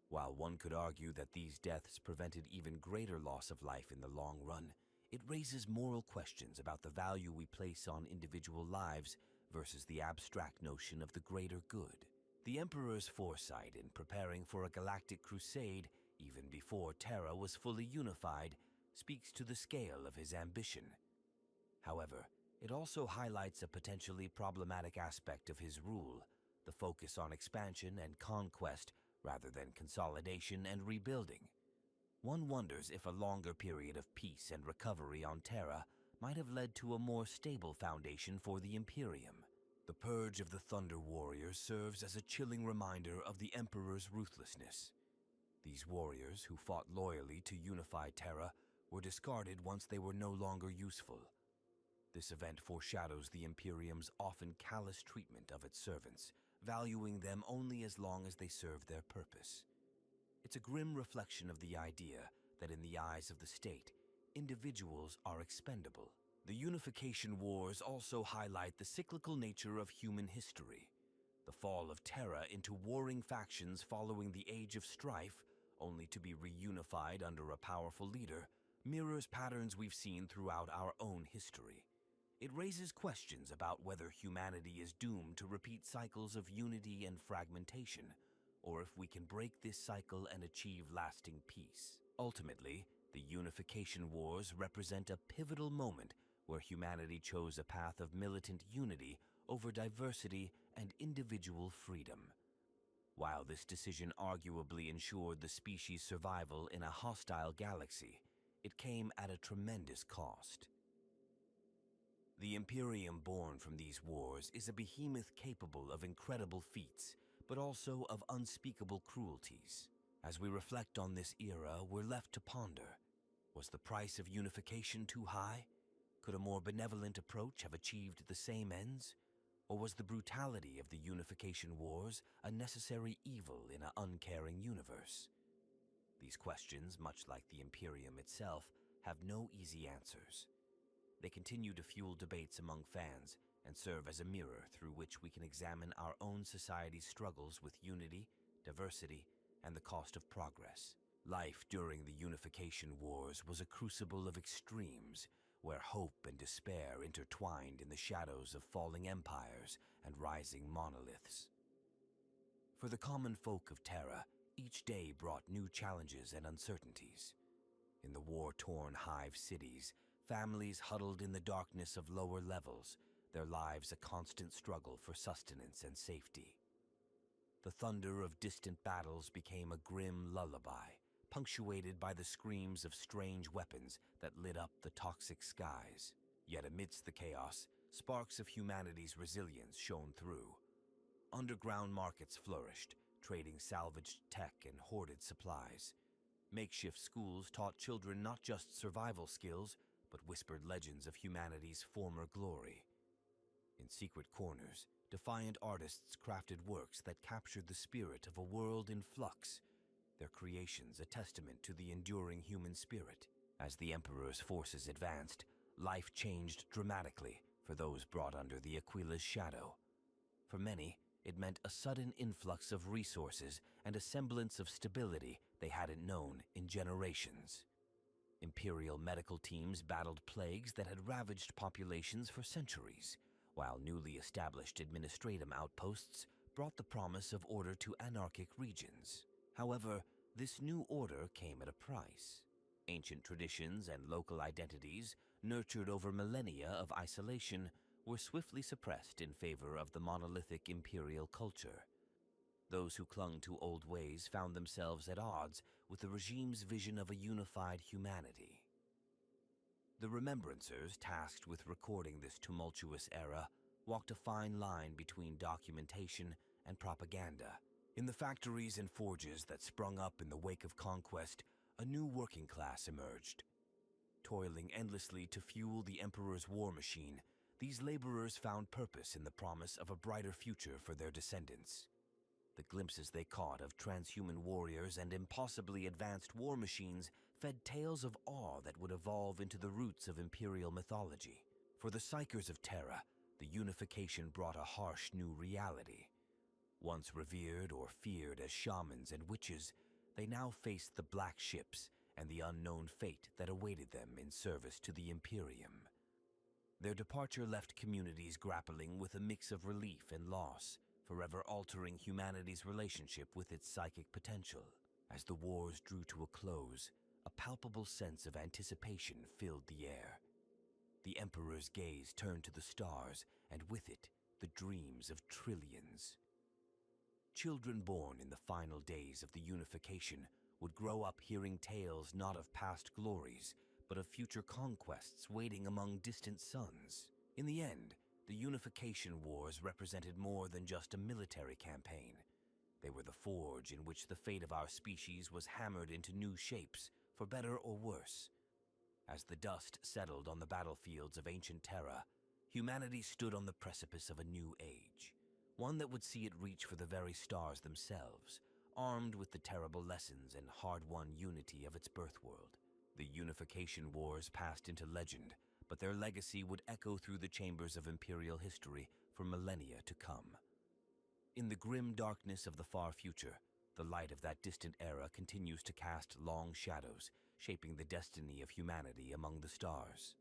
While one could argue that these deaths prevented even greater loss of life in the long run, it raises moral questions about the value we place on individual lives versus the abstract notion of the greater good. The Emperor's foresight in preparing for a galactic crusade, even before Terra was fully unified, speaks to the scale of his ambition. However, it also highlights a potentially problematic aspect of his rule, the focus on expansion and conquest rather than consolidation and rebuilding. One wonders if a longer period of peace and recovery on Terra might have led to a more stable foundation for the Imperium. The purge of the Thunder Warriors serves as a chilling reminder of the Emperor's ruthlessness. These warriors, who fought loyally to unify Terra, were discarded once they were no longer useful. This event foreshadows the Imperium's often callous treatment of its servants, valuing them only as long as they serve their purpose. It's a grim reflection of the idea that in the eyes of the state, individuals are expendable. The Unification Wars also highlight the cyclical nature of human history. The fall of Terra into warring factions following the Age of Strife, only to be reunified under a powerful leader, mirrors patterns we've seen throughout our own history. It raises questions about whether humanity is doomed to repeat cycles of unity and fragmentation, or if we can break this cycle and achieve lasting peace. Ultimately, the Unification Wars represent a pivotal moment where humanity chose a path of militant unity over diversity and individual freedom. While this decision arguably ensured the species' survival in a hostile galaxy, it came at a tremendous cost. The Imperium born from these wars is a behemoth capable of incredible feats, but also of unspeakable cruelties. As we reflect on this era, we're left to ponder. Was the price of unification too high? Could a more benevolent approach have achieved the same ends? Or was the brutality of the Unification Wars a necessary evil in an uncaring universe? These questions, much like the Imperium itself, have no easy answers. They continue to fuel debates among fans and serve as a mirror through which we can examine our own society's struggles with unity, diversity, and the cost of progress. Life during the Unification Wars was a crucible of extremes, where hope and despair intertwined in the shadows of falling empires and rising monoliths. For the common folk of Terra, each day brought new challenges and uncertainties. In the war-torn hive cities, families huddled in the darkness of lower levels, their lives a constant struggle for sustenance and safety. The thunder of distant battles became a grim lullaby, punctuated by the screams of strange weapons that lit up the toxic skies. Yet amidst the chaos, sparks of humanity's resilience shone through. Underground markets flourished, trading salvaged tech and hoarded supplies. Makeshift schools taught children not just survival skills, but whispered legends of humanity's former glory. In secret corners, defiant artists crafted works that captured the spirit of a world in flux, their creations a testament to the enduring human spirit. As the Emperor's forces advanced, life changed dramatically for those brought under the Aquila's shadow. For many, it meant a sudden influx of resources and a semblance of stability they hadn't known in generations. Imperial medical teams battled plagues that had ravaged populations for centuries, while newly established administrative outposts brought the promise of order to anarchic regions. However, this new order came at a price. Ancient traditions and local identities, nurtured over millennia of isolation, were swiftly suppressed in favor of the monolithic imperial culture. Those who clung to old ways found themselves at odds with the regime's vision of a unified humanity. The Remembrancers, tasked with recording this tumultuous era, walked a fine line between documentation and propaganda. In the factories and forges that sprung up in the wake of conquest, a new working class emerged. Toiling endlessly to fuel the Emperor's war machine, these laborers found purpose in the promise of a brighter future for their descendants. The glimpses they caught of transhuman warriors and impossibly advanced war machines fed tales of awe that would evolve into the roots of imperial mythology. For the Psychers of Terra, the Unification brought a harsh new reality. Once revered or feared as shamans and witches, they now faced the black ships and the unknown fate that awaited them in service to the Imperium. Their departure left communities grappling with a mix of relief and loss, forever altering humanity's relationship with its psychic potential. As the wars drew to a close, a palpable sense of anticipation filled the air. The Emperor's gaze turned to the stars, and with it, the dreams of trillions. Children born in the final days of the Unification would grow up hearing tales not of past glories, but of future conquests waiting among distant suns. In the end, the Unification Wars represented more than just a military campaign. They were the forge in which the fate of our species was hammered into new shapes, for better or worse. As the dust settled on the battlefields of ancient Terra, humanity stood on the precipice of a new age, one that would see it reach for the very stars themselves, armed with the terrible lessons and hard-won unity of its birthworld. The Unification Wars passed into legend, but their legacy would echo through the chambers of imperial history for millennia to come. In the grim darkness of the far future, the light of that distant era continues to cast long shadows, shaping the destiny of humanity among the stars.